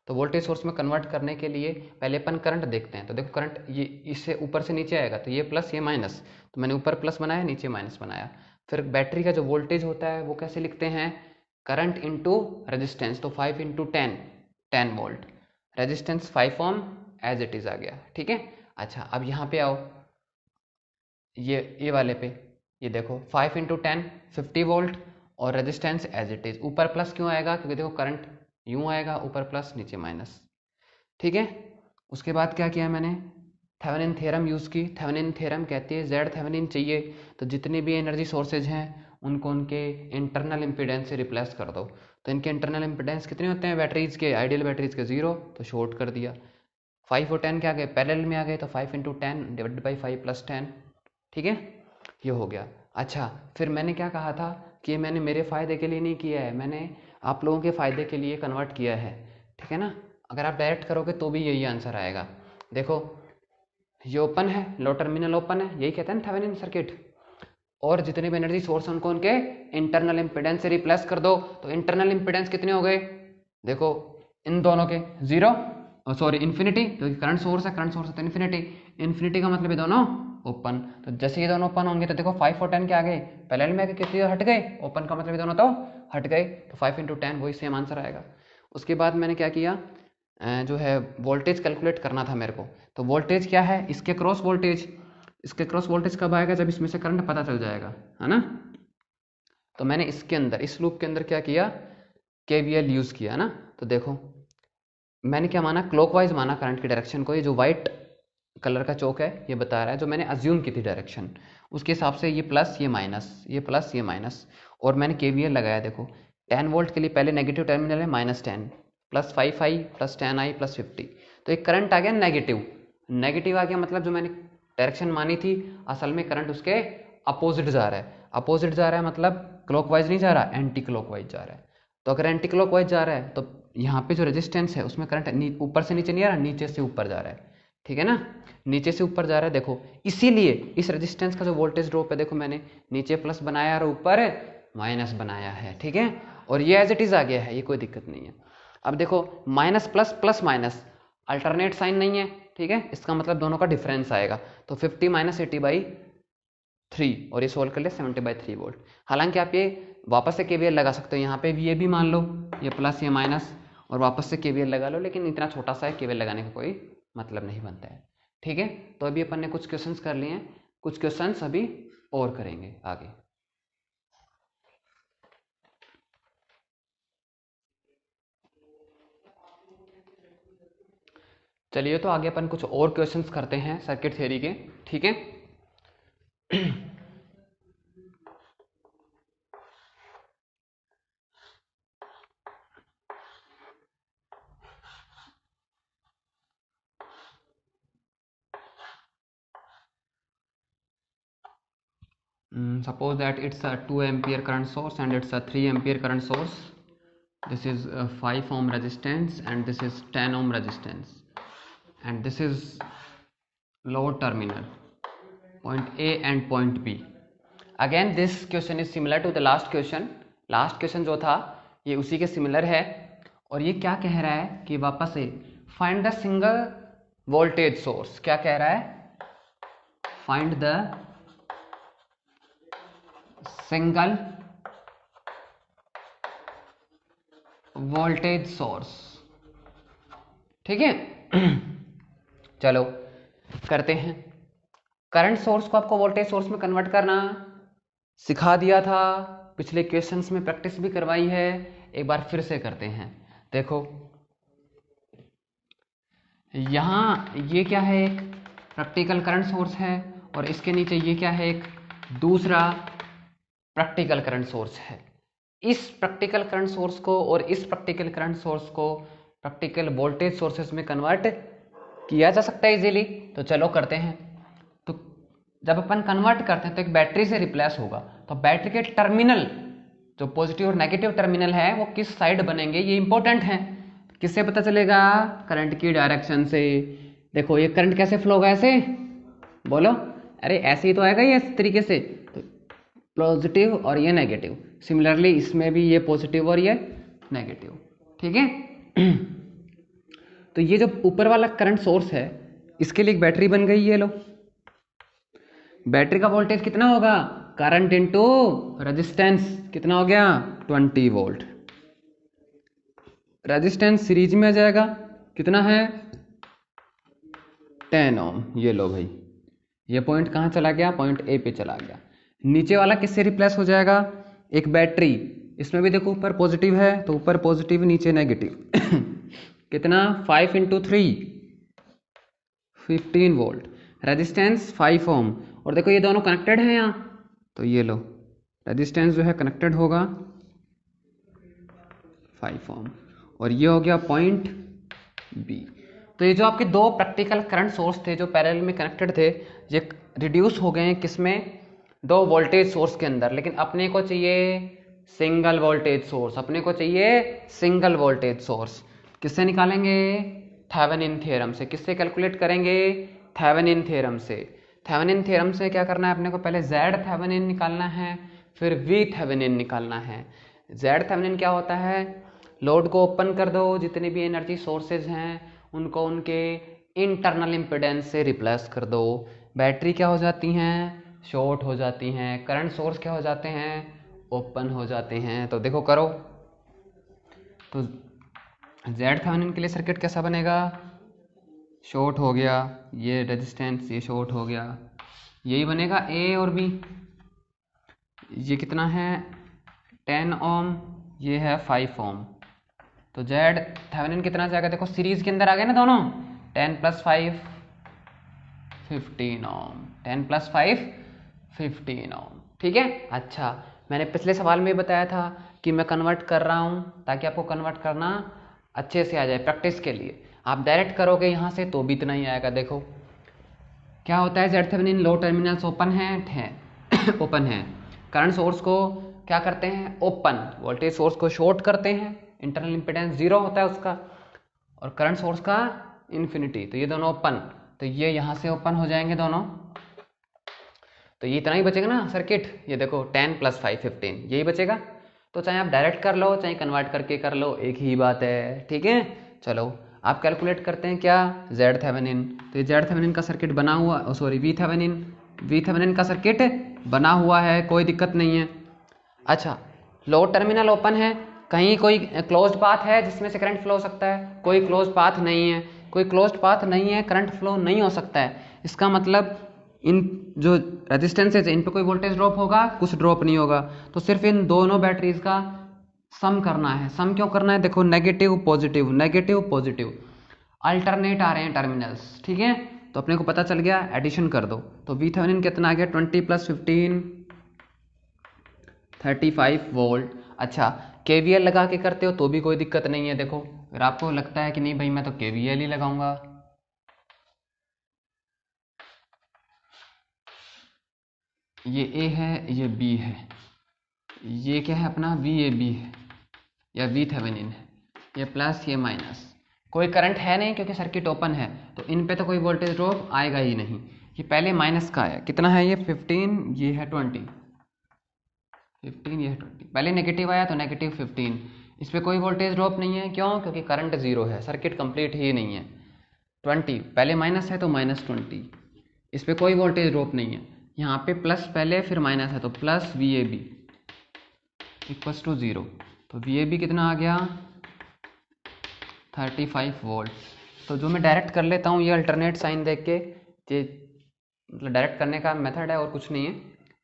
तो वोल्टेज सोर्स में कन्वर्ट करने के लिए पहले अपन करंट देखते हैं। तो देखो करंट ये इससे ऊपर से नीचे आएगा, तो ये प्लस ये माइनस, तो मैंने ऊपर प्लस बनाया नीचे माइनस बनाया। फिर बैटरी का जो वोल्टेज होता है वो कैसे लिखते हैं, करंट इंटू रेजिस्टेंस, तो 5 into 10 volt, resistance 5 ohm as it is आ गया, ठीक है। अच्छा अब यहाँ पे आओ, ये वाले पे, ये देखो 5 इंटू 10 50 वोल्ट और रेजिस्टेंस एज इट इज। ऊपर प्लस क्यों आएगा, क्योंकि देखो करंट यूं आएगा, ऊपर प्लस नीचे माइनस, ठीक है। उसके बाद क्या किया मैंने, थेवेनिन थ्योरम यूज़ की। थेवेनिन थ्योरम कहती है जेड थेवेनिन चाहिए तो जितने भी एनर्जी सोर्सेज हैं उनको उनके इंटरनल इम्पीडेंस से रिप्लेस कर दो। तो इनके इंटरनल इम्पीडेंस कितने होते हैं बैटरीज के, आइडियल बैटरीज के 0, तो शॉर्ट कर दिया। 5 और 10 क्या आ गए, पैरेलल में आ गए, तो 5 इंटू 10 डिवाइडेड बाई 5 प्लस 10, ठीक है, ये हो गया। अच्छा फिर मैंने क्या कहा था कि मैंने मेरे फ़ायदे के लिए नहीं किया है, मैंने आप लोगों के फ़ायदे के लिए कन्वर्ट किया है, ठीक है ना। अगर आप डायरेक्ट करोगे तो भी यही आंसर आएगा। देखो ये ओपन है, लो टर्मिनल ओपन है, यही कहते हैं ना थेवेनिन सर्किट, और जितने भी एनर्जी सोर्स हैं उनको उनके इंटरनल इम्पीडेंस से रिप्लेस कर दो। तो इंटरनल इम्पीडेंस कितने हो गए, देखो इन दोनों के 0, सॉरी इन्फिनिटी, क्योंकि करंट सोर्स है, करंट सोर्स है तो इन्फिनिटी, इन्फिनिटी का मतलब ये दोनों ओपन। तो जैसे ये दोनों ओपन होंगे तो देखो 5 और 10 क्या आ गए, पैरेलल में आके कितने हट गए, ओपन का मतलब ये दोनों तो हट गए, तो 5 इंटू 10 वही सेम आंसर आएगा। उसके बाद मैंने क्या किया, जो है वोल्टेज कैलकुलेट करना था मेरे को। तो वोल्टेज क्या है, इसके क्रॉस वोल्टेज, इसके क्रॉस वोल्टेज कब आएगा, जब इसमें से करंट पता चल जाएगा, है ना। तो मैंने इसके अंदर, इस लूप के अंदर क्या किया, KVL यूज़ किया ना। तो देखो मैंने क्या माना, क्लॉकवाइज माना करंट की डायरेक्शन को। ये जो व्हाइट कलर का चौक है ये बता रहा है जो मैंने अज्यूम की थी डायरेक्शन, उसके हिसाब से ये प्लस ये माइनस, ये प्लस ये माइनस, और मैंने KVL लगाया। देखो 10 वोल्ट के लिए पहले नेगेटिव टर्मिनल है -10, plus 5i plus 10i plus 50, तो एक करंट आ गया नेगेटिव, नेगेटिव आ गया, मतलब जो मैंने डायरेक्शन मानी थी असल में करंट उसके अपोजिट जा रहा है। अपोजिट जा रहा है मतलब क्लॉकवाइज नहीं जा रहा, एंटी क्लॉकवाइज जा रहा है। तो अगर एंटी क्लॉकवाइज जा रहा है तो यहाँ पे जो रेजिस्टेंस है उसमें करंट ऊपर से नीचे नहीं आ रहा, नीचे से ऊपर जा रहा है, ठीक है ना, नीचे से ऊपर जा रहा है। देखो इसीलिए इस रेजिस्टेंस का जो वोल्टेज ड्रॉप है, देखो मैंने नीचे प्लस बनाया और ऊपर माइनस बनाया है, ठीक है, और ये एज इट इज आ गया है, ये कोई दिक्कत नहीं है। अब देखो minus plus plus minus alternate sign नहीं है, ठीक है, इसका मतलब दोनों का डिफरेंस आएगा। तो 50 माइनस 80/3 और ये सोल्व कर ले 70/3 वोल्ट। हालांकि आप ये वापस से KVL लगा सकते हो, यहाँ पे भी ये भी मान लो ये प्लस ये माइनस और वापस से KVL लगा लो, लेकिन इतना छोटा सा है KVL लगाने का कोई मतलब नहीं बनता है, ठीक है। तो अभी अपन ने कुछ क्वेश्चंस कर लिए हैं, कुछ क्वेश्चंस अभी और करेंगे आगे। चलिए तो आगे अपन कुछ और क्वेश्चंस करते हैं सर्किट थ्योरी के, ठीक है। Suppose that it's a 2 ampere current source and it's a 3 ampere current source. This is a 5 ohm resistance and this is 10 ohm resistance, and this is load terminal, point A and point B. Again this question is similar to the last question. Last question जो था ये उसी के similar है, और ये क्या कह रहा है कि वापस से find the single voltage source. क्या कह रहा है, find the single voltage source, ठीक है। चलो करते हैं। करंट सोर्स को आपको वोल्टेज सोर्स में कन्वर्ट करना सिखा दिया था, पिछले क्वेश्चंस में प्रैक्टिस भी करवाई है, एक बार फिर से करते हैं। देखो यहां ये क्या है, एक प्रैक्टिकल करंट सोर्स है, और इसके नीचे ये क्या है, एक दूसरा प्रैक्टिकल करंट सोर्स है। इस प्रैक्टिकल करंट सोर्स को और इस प्रैक्टिकल करंट सोर्स को प्रैक्टिकल वोल्टेज सोर्सेस में कन्वर्ट किया जा सकता है इजीली। तो चलो करते हैं। तो जब अपन कन्वर्ट करते हैं तो एक बैटरी से रिप्लेस होगा, तो बैटरी के टर्मिनल जो पॉजिटिव और नेगेटिव टर्मिनल है वो किस साइड बनेंगे, ये इंपॉर्टेंट है। किससे पता चलेगा, करंट की डायरेक्शन से। देखो ये करंट कैसे फ्लो होगा, ऐसे बोलो, अरे ऐसे ही तो आएगा ये इस तरीके से, तो पॉजिटिव और ये नेगेटिव। सिमिलरली इसमें भी ये पॉजिटिव और ये नेगेटिव। ठीक है। तो ये जो ऊपर वाला करंट सोर्स है इसके लिए एक बैटरी बन गई, ये लो। बैटरी का वोल्टेज कितना होगा, करंट इनटू रेजिस्टेंस, कितना हो गया 20 वोल्ट। रेजिस्टेंस सीरीज में आ जाएगा, कितना है 10 ओम। ये लो भाई, ये पॉइंट कहाँ चला गया, पॉइंट ए पे चला गया। नीचे वाला किससे रिप्लेस हो जाएगा, एक बैटरी, इसमें भी देखो ऊपर पॉजिटिव है तो ऊपर पॉजिटिव नीचे नेगेटिव कितना 5 × 3 15 वोल्ट, रेजिस्टेंस 5 ओम। और देखो ये दोनों कनेक्टेड हैं यहाँ, तो ये लो रेजिस्टेंस जो है कनेक्टेड होगा 5 ओम, और ये हो गया पॉइंट बी। तो ये जो आपके दो प्रैक्टिकल करंट सोर्स थे जो पैरेलल में कनेक्टेड थे, ये रिड्यूस हो गए हैं किसमें, दो वोल्टेज सोर्स के अंदर। लेकिन अपने को चाहिए सिंगल वोल्टेज सोर्स, अपने को चाहिए सिंगल वोल्टेज सोर्स। किससे निकालेंगे, थेवेनिन थ्योरम से। किससे कैलकुलेट करेंगे, थेवेनिन थ्योरम से। थेवेनिन थ्योरम से क्या करना है अपने को, पहले जेड थेवेनिन निकालना है, फिर वी थेवेनिन निकालना है। जेड थेवेनिन क्या होता है, लोड को ओपन कर दो, जितने भी एनर्जी सोर्सेज हैं उनको उनके इंटरनल इम्पिडेंस से रिप्लेस कर दो। बैटरी क्या हो जाती हैं, शॉर्ट हो जाती हैं। करंट सोर्स क्या हो जाते हैं, ओपन हो जाते हैं। तो देखो करो, तो जेड थेवेनिन के लिए सर्किट कैसा बनेगा, शॉर्ट हो गया, ये रेजिस्टेंस ये शॉर्ट हो गया, यही बनेगा ए और बी। ये कितना है 10 ओम, ये है 5 ओम। तो जेड थेवेनिन कितना जाएगा, देखो सीरीज के अंदर आ गए ना दोनों, 10 + 5 15 ओम, 10 + 5 15 ओम। ठीक है। अच्छा, मैंने पिछले सवाल में बताया था कि मैं कन्वर्ट कर रहा हूँ ताकि आपको कन्वर्ट करना अच्छे से आ जाए प्रैक्टिस के लिए। आप डायरेक्ट करोगे यहाँ से तो भी इतना ही आएगा। देखो क्या होता है, जेड थेवेनिन लो टर्मिनल्स ओपन है ओपन है। करंट सोर्स को क्या करते हैं, ओपन, वोल्टेज सोर्स को शॉर्ट करते हैं, इंटरनल इम्पिडेंस 0 होता है उसका, और करंट सोर्स का इन्फिनिटी। तो ये दोनों ओपन, तो ये यहाँ से ओपन हो जाएंगे दोनों, तो ये इतना ही बचेगा ना सर्किट। ये देखो 10 + 5 15, यही बचेगा। तो चाहे आप डायरेक्ट कर लो चाहे कन्वर्ट करके कर लो, एक ही बात है। ठीक है, चलो आप कैलकुलेट करते हैं क्या, जेड थेवेनिन। तो ये जेड थेवेनिन का सर्किट बना हुआ, सॉरी वी थेवेनिन का सर्किट बना हुआ है, कोई दिक्कत नहीं है। अच्छा, लोड टर्मिनल ओपन है, कहीं कोई क्लोज्ड पाथ है जिसमें से करंट फ्लो हो सकता है, कोई क्लोज्ड पाथ नहीं है। कोई क्लोज्ड पाथ नहीं है, करंट फ्लो नहीं हो सकता है। इसका मतलब इन जो रेजिस्टेंसेज है इन पे कोई वोल्टेज ड्रॉप होगा, कुछ ड्रॉप नहीं होगा। तो सिर्फ इन दोनों बैटरीज का सम करना है। सम क्यों करना है, देखो negative positive negative positive alternate आ रहे हैं टर्मिनल्स। ठीक है, तो अपने को पता चल गया, एडिशन कर दो। तो वी थेवेनिन कितना आ गया, 20 + 15 35 वोल्ट। अच्छा, केवीएल लगा के करते हो तो भी कोई दिक्कत नहीं है। देखो अगर आपको लगता है कि नहीं भाई मैं तो केवीएल ही लगाऊंगा, ये ए है ये बी है, ये क्या है अपना वी ए बी है या वी थेवेनिन है, ये प्लस ये माइनस, कोई करंट है नहीं क्योंकि सर्किट ओपन है, तो इन पे तो कोई वोल्टेज ड्रॉप आएगा ही नहीं। ये पहले माइनस का है, कितना है ये 15, ये है 20, 15 ये है 20, पहले नेगेटिव आया तो नेगेटिव 15। इस पर कोई वोल्टेज ड्रॉप नहीं है, क्यों, क्योंकि करंट 0 है, सर्किट कंप्लीट ही नहीं है। 20 पहले माइनस है तो -20, इस पर कोई वोल्टेज ड्रॉप नहीं है। यहाँ पे प्लस पहले फिर माइनस है तो plus V A B equals to 0। तो वी ए बी कितना आ गया 35 वोल्ट। तो जो मैं डायरेक्ट कर लेता हूँ ये अल्टरनेट साइन देख के, ये मतलब डायरेक्ट करने का मेथड है और कुछ नहीं है।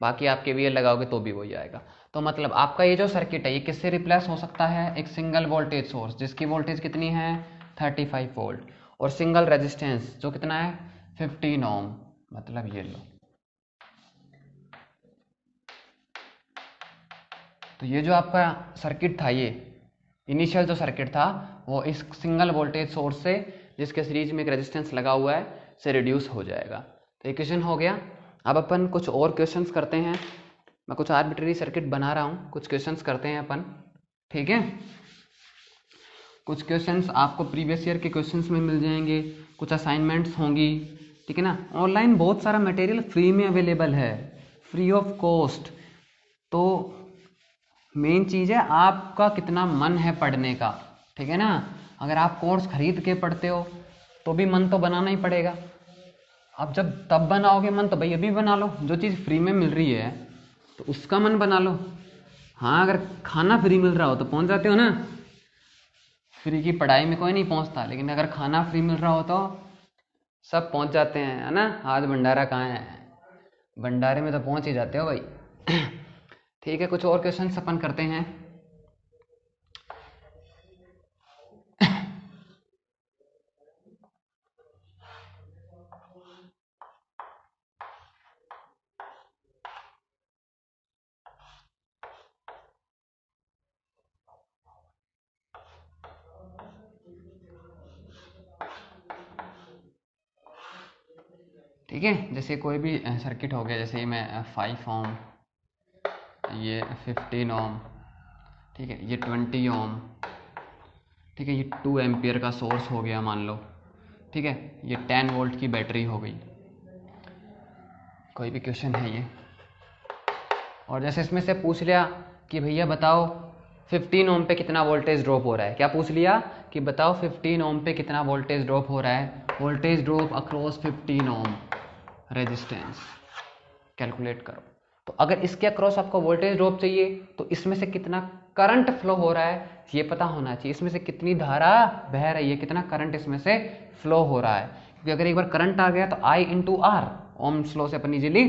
बाकी आप केवीएल लगाओगे तो भी वही आएगा। तो मतलब आपका ये जो सर्किट है ये किससे रिप्लेस हो सकता है, एक सिंगल वोल्टेज सोर्स जिसकी वोल्टेज कितनी है 35 वोल्ट, और सिंगल रेजिस्टेंस जो कितना है 15 ओम। मतलब ये लो, तो ये जो आपका सर्किट था, ये इनिशियल जो सर्किट था वो इस सिंगल वोल्टेज सोर्स से जिसके सीरीज में एक रेजिस्टेंस लगा हुआ है से रिड्यूस हो जाएगा। तो ये क्वेश्चन हो गया। अब अपन कुछ और क्वेश्चंस करते हैं। मैं कुछ आर्बिट्ररी सर्किट बना रहा हूँ, कुछ क्वेश्चंस करते हैं अपन। ठीक है, कुछ क्वेश्चंस आपको प्रीवियस ईयर के क्वेश्चंस में मिल जाएंगे, कुछ असाइनमेंट्स होंगी। ठीक है ना, ऑनलाइन बहुत सारा मटेरियल फ्री में अवेलेबल है, फ्री ऑफ कॉस्ट। तो मेन चीज़ है आपका कितना मन है पढ़ने का, ठीक है ना। अगर आप कोर्स खरीद के पढ़ते हो तो भी मन तो बनाना ही पड़ेगा। अब जब तब बनाओगे मन तो भाई अभी बना लो, जो चीज़ फ्री में मिल रही है तो उसका मन बना लो। हाँ, अगर खाना फ्री मिल रहा हो तो पहुंच जाते हो ना। फ्री की पढ़ाई में कोई नहीं पहुंचता, लेकिन अगर खाना फ्री मिल रहा हो तो सब पहुंच जाते हैं, है ना। आज भंडारा कहाँ है, भंडारे में तो पहुंच ही जाते हो भाई। ठीक है, कुछ और क्वेश्चन अपन करते हैं। ठीक है, जैसे कोई भी सर्किट हो गया, जैसे मैं 5 ओम, ये 15 ओम, ठीक है, ये 20 ओम, ठीक है, ये 2 एम्पियर का सोर्स हो गया मान लो, ठीक है, ये 10 वोल्ट की बैटरी हो गई। कोई भी क्वेश्चन है ये, और जैसे इसमें से पूछ लिया कि भैया बताओ 15 ओम पे कितना वोल्टेज ड्रॉप हो रहा है। क्या पूछ लिया कि बताओ 15 ओम पे कितना वोल्टेज ड्रॉप हो रहा है। Voltage drop across 15 ohm resistance, calculate करो। तो अगर इसके अक्रॉस आपको वोल्टेज ड्रॉप चाहिए तो इसमें से कितना करंट फ्लो हो रहा है ये पता होना चाहिए। इसमें से कितनी धारा बह रही है, कितना करंट इसमें से फ्लो हो रहा है। क्योंकि अगर एक बार करंट आ गया तो I into R, Ohm's law से अपन इजीली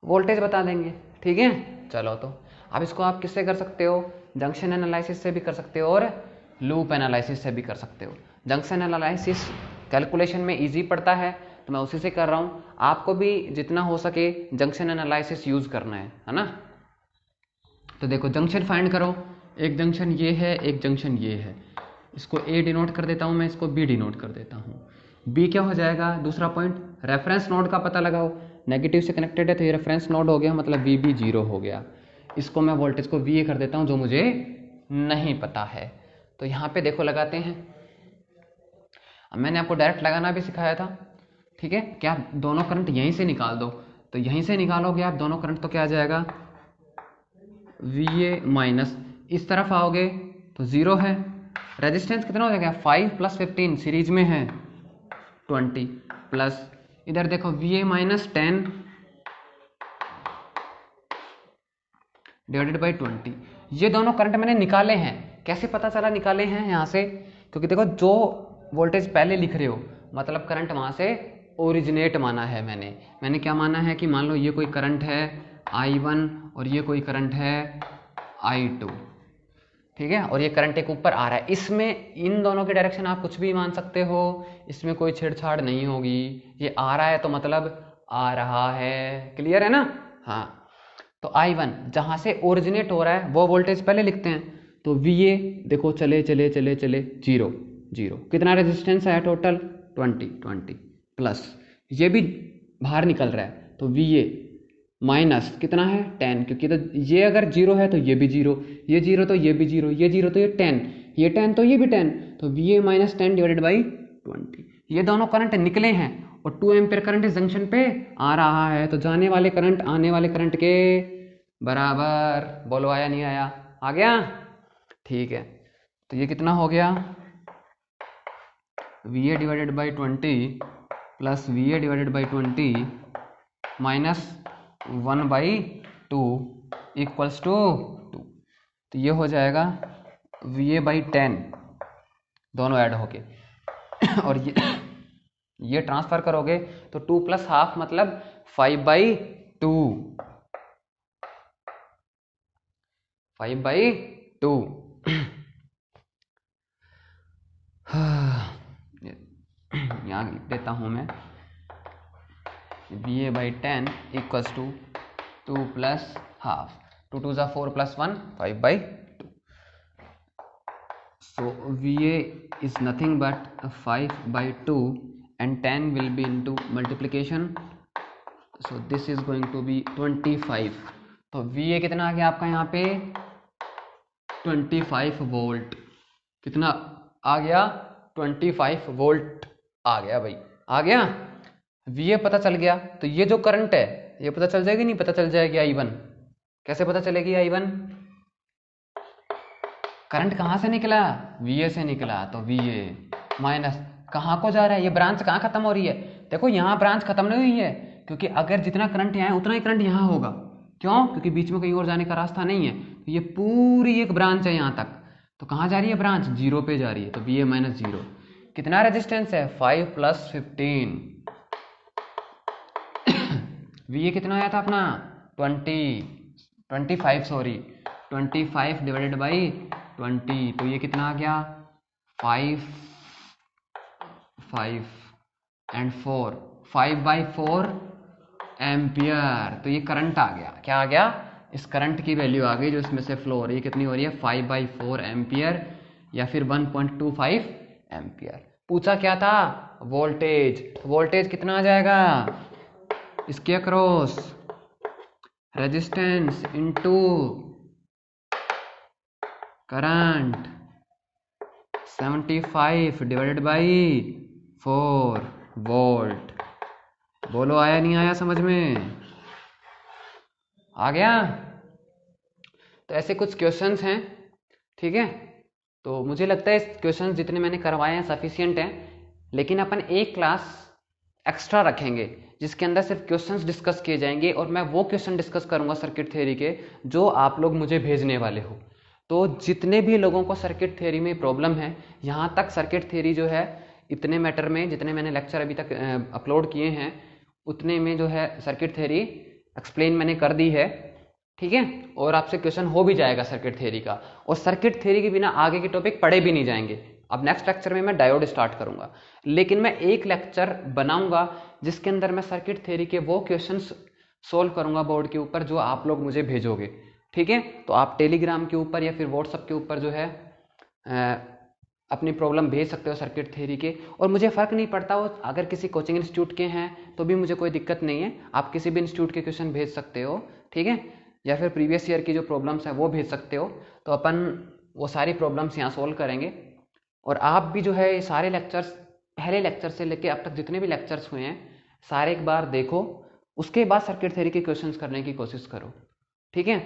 वोल्टेज बता देंगे। ठीक है, चलो तो अब इसको आप किससे कर सकते हो, जंक्शन एनालिसिस से भी कर सकते हो और लूप एनालिसिस से भी कर सकते हो। जंक्शन एनालिसिस कैलकुलेशन में इजी पड़ता है तो मैं उसी से कर रहा हूँ। आपको भी जितना हो सके जंक्शन एनालिसिस यूज करना है ना। तो देखो जंक्शन फाइंड करो, एक जंक्शन ये है, एक जंक्शन ये है। इसको A डिनोट कर देता हूँ मैं, इसको B डिनोट कर देता हूँ। B क्या हो जाएगा, दूसरा पॉइंट रेफरेंस नोड का पता लगाओ। नेगेटिव से कनेक्टेड है तो ये रेफरेंस नोड हो गया, मतलब VB 0 हो गया। इसको मैं वोल्टेज को VA कर देता हूँ जो मुझे नहीं पता है। तो यहाँ पे देखो लगाते हैं। अब मैंने आपको डायरेक्ट लगाना भी सिखाया था, ठीक है, कि आप दोनों करंट यहीं से निकाल दो। तो यहीं से निकालोगे आप दोनों करंट तो क्या आ जाएगा, VA माइनस, इस तरफ आओगे तो 0 है। रेजिस्टेंस कितना हो जाएगा, 5 + 15 सीरीज में है 20, प्लस इधर देखो VA माइनस 10 डिवाइडेड बाई 20। ये दोनों करंट मैंने निकाले हैं। कैसे पता चला निकाले हैं यहाँ से, क्योंकि देखो जो वोल्टेज पहले लिख रहे हो मतलब करंट वहाँ से ओरिजिनेट माना है। मैंने क्या माना है कि मान लो ये कोई करंट है I1 और ये कोई करंट है I2, ठीक है, और ये करंट एक ऊपर आ रहा है। इसमें इन दोनों की डायरेक्शन आप कुछ भी मान सकते हो, इसमें कोई छेड़छाड़ नहीं होगी। ये आ रहा है तो मतलब आ रहा है, क्लियर है ना। हाँ, तो I1 जहाँ से ओरिजिनेट हो रहा है वो वोल्टेज पहले लिखते हैं। तो VA देखो चले चले चले चले 0 0, कितना रेजिस्टेंस आया टोटल 20 प्लस ये भी बाहर निकल रहा है तो VA माइनस कितना है 10, क्योंकि तो ये अगर 0 है तो ये भी 0, ये 0 तो ये भी 0, ये 0 तो ये 10, ये 10 तो ये भी 10, तो VA माइनस 10 डिवाइडेड बाई 20। ये दोनों करंट निकले हैं और 2 एम्पियर करंट इस जंक्शन पे आ रहा है, तो जाने वाले करंट आने वाले करंट के बराबर। बोलो आया नहीं आया, आ गया। ठीक है, तो ये कितना हो गया, VA divided by 20 plus VA divided by 20 minus 1/2 equals to 2। तो ये हो जाएगा VA बाई 10 दोनों ऐड होके और ये ट्रांसफर करोगे तो 2 + ½ मतलब 5/2 5/2। यहाँ लिख देता हूँ मैं, VA by 10 equals to 2 + ½ 2 2 = 4 + 1 5/2। So VA is nothing but 5/2 and 10 will be into multiplication, so this is going to be 25। तो VA कितना आ गया आपका यहाँ पे 25 वोल्ट। कितना आ गया 25 वोल्ट आ गया भाई, आ गया। VA पता चल गया तो ये जो करंट है ये पता चल जाएगी नहीं, पता चल जाएगी I1। कैसे पता चलेगी I1, करंट कहाँ से निकला, VA से निकला, तो VA माइनस कहाँ को जा रहा है, ये ब्रांच कहाँ खत्म हो रही है, देखो यहाँ ब्रांच खत्म नहीं हुई है, क्योंकि अगर जितना करंट यहाँ है उतना ही करंट यहाँ होगा, क्यों, क्योंकि बीच में कहीं और जाने का रास्ता नहीं है, तो ये पूरी एक ब्रांच है यहाँ तक, तो कहाँ जा रही है ब्रांच, 0 पे जा रही है, तो VA माइनस 0। कितना रेजिस्टेंस है, 5 + 15। VA कितना आया था अपना, 25 डिवाइडेड बाई 20, तो ये कितना आ गया, 5 एंड 4, 5/4 एम्पियर, तो ये करंट आ गया, क्या आ गया, इस करंट की वैल्यू आ गई जो इसमें से फ्लो हो रही है, कितनी हो रही है, 5/4 एम्पियर या फिर 1.25 एम्पियर। पूछा क्या था, वोल्टेज, वोल्टेज कितना आ जाएगा, इसके across resistance into current 75 divided by 4 volt. बोलो आया नहीं आया, समझ में आ गया। तो ऐसे कुछ क्वेश्चंस हैं, ठीक है, तो मुझे लगता है इस क्वेश्चंस जितने मैंने करवाए हैं सफिशिएंट हैं, लेकिन अपन एक क्लास एक्स्ट्रा रखेंगे जिसके अंदर सिर्फ क्वेश्चंस डिस्कस किए जाएंगे, और मैं वो क्वेश्चन डिस्कस करूंगा सर्किट थ्योरी के जो आप लोग मुझे भेजने वाले हो। तो जितने भी लोगों को सर्किट थ्योरी में प्रॉब्लम है, यहाँ तक सर्किट थ्योरी जो है इतने मैटर में, जितने मैंने लेक्चर अभी तक अपलोड किए हैं उतने में जो है सर्किट थ्योरी एक्सप्लेन मैंने कर दी है, ठीक है, और आपसे क्वेश्चन हो भी जाएगा सर्किट थ्योरी का, और सर्किट थ्योरी के बिना आगे के टॉपिक पढ़े भी नहीं जाएंगे। अब नेक्स्ट लेक्चर में मैं डायोड स्टार्ट करूंगा, लेकिन मैं एक लेक्चर बनाऊंगा जिसके अंदर मैं सर्किट थ्योरी के वो क्वेश्चंस सोल्व करूंगा बोर्ड के ऊपर जो आप लोग मुझे भेजोगे, ठीक है। तो आप टेलीग्राम के ऊपर या फिर व्हाट्सएप के ऊपर जो है अपनी प्रॉब्लम भेज सकते हो सर्किट थ्योरी के, और मुझे फ़र्क नहीं पड़ता हो, अगर किसी कोचिंग इंस्टीट्यूट के हैं तो भी मुझे कोई दिक्कत नहीं है, आप किसी भी इंस्टीट्यूट के क्वेश्चन भेज सकते हो, ठीक है, या फिर प्रीवियस ईयर की जो प्रॉब्लम्स हैं वो भेज सकते हो, तो अपन वो सारी प्रॉब्लम्स यहाँ सोल्व करेंगे। और आप भी जो है ये सारे लेक्चर्स, पहले लेक्चर से लेके अब तक जितने भी लेक्चर्स हुए हैं सारे एक बार देखो, उसके बाद सर्किट थ्योरी के क्वेश्चंस करने की कोशिश करो, ठीक है।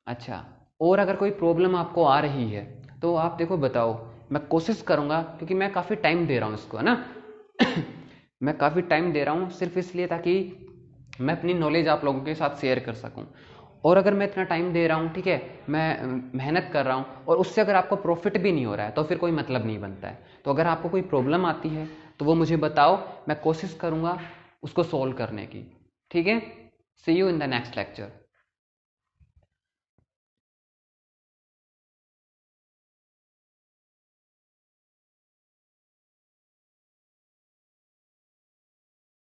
अच्छा, और अगर कोई प्रॉब्लम आपको आ रही है तो आप देखो बताओ, मैं कोशिश करूंगा, क्योंकि मैं काफ़ी टाइम दे रहा हूँ इसको, है ना मैं काफ़ी टाइम दे रहा हूँ सिर्फ इसलिए ताकि मैं अपनी नॉलेज आप लोगों के साथ शेयर कर सकूँ, और अगर मैं इतना टाइम दे रहा हूँ, ठीक है, मैं मेहनत कर रहा हूँ, और उससे अगर आपको प्रॉफिट भी नहीं हो रहा है तो फिर कोई मतलब नहीं बनता है। तो अगर आपको कोई प्रॉब्लम आती है तो वो मुझे बताओ, मैं कोशिश करूँगा उसको सॉल्व करने की, ठीक है। See you in the next lecture.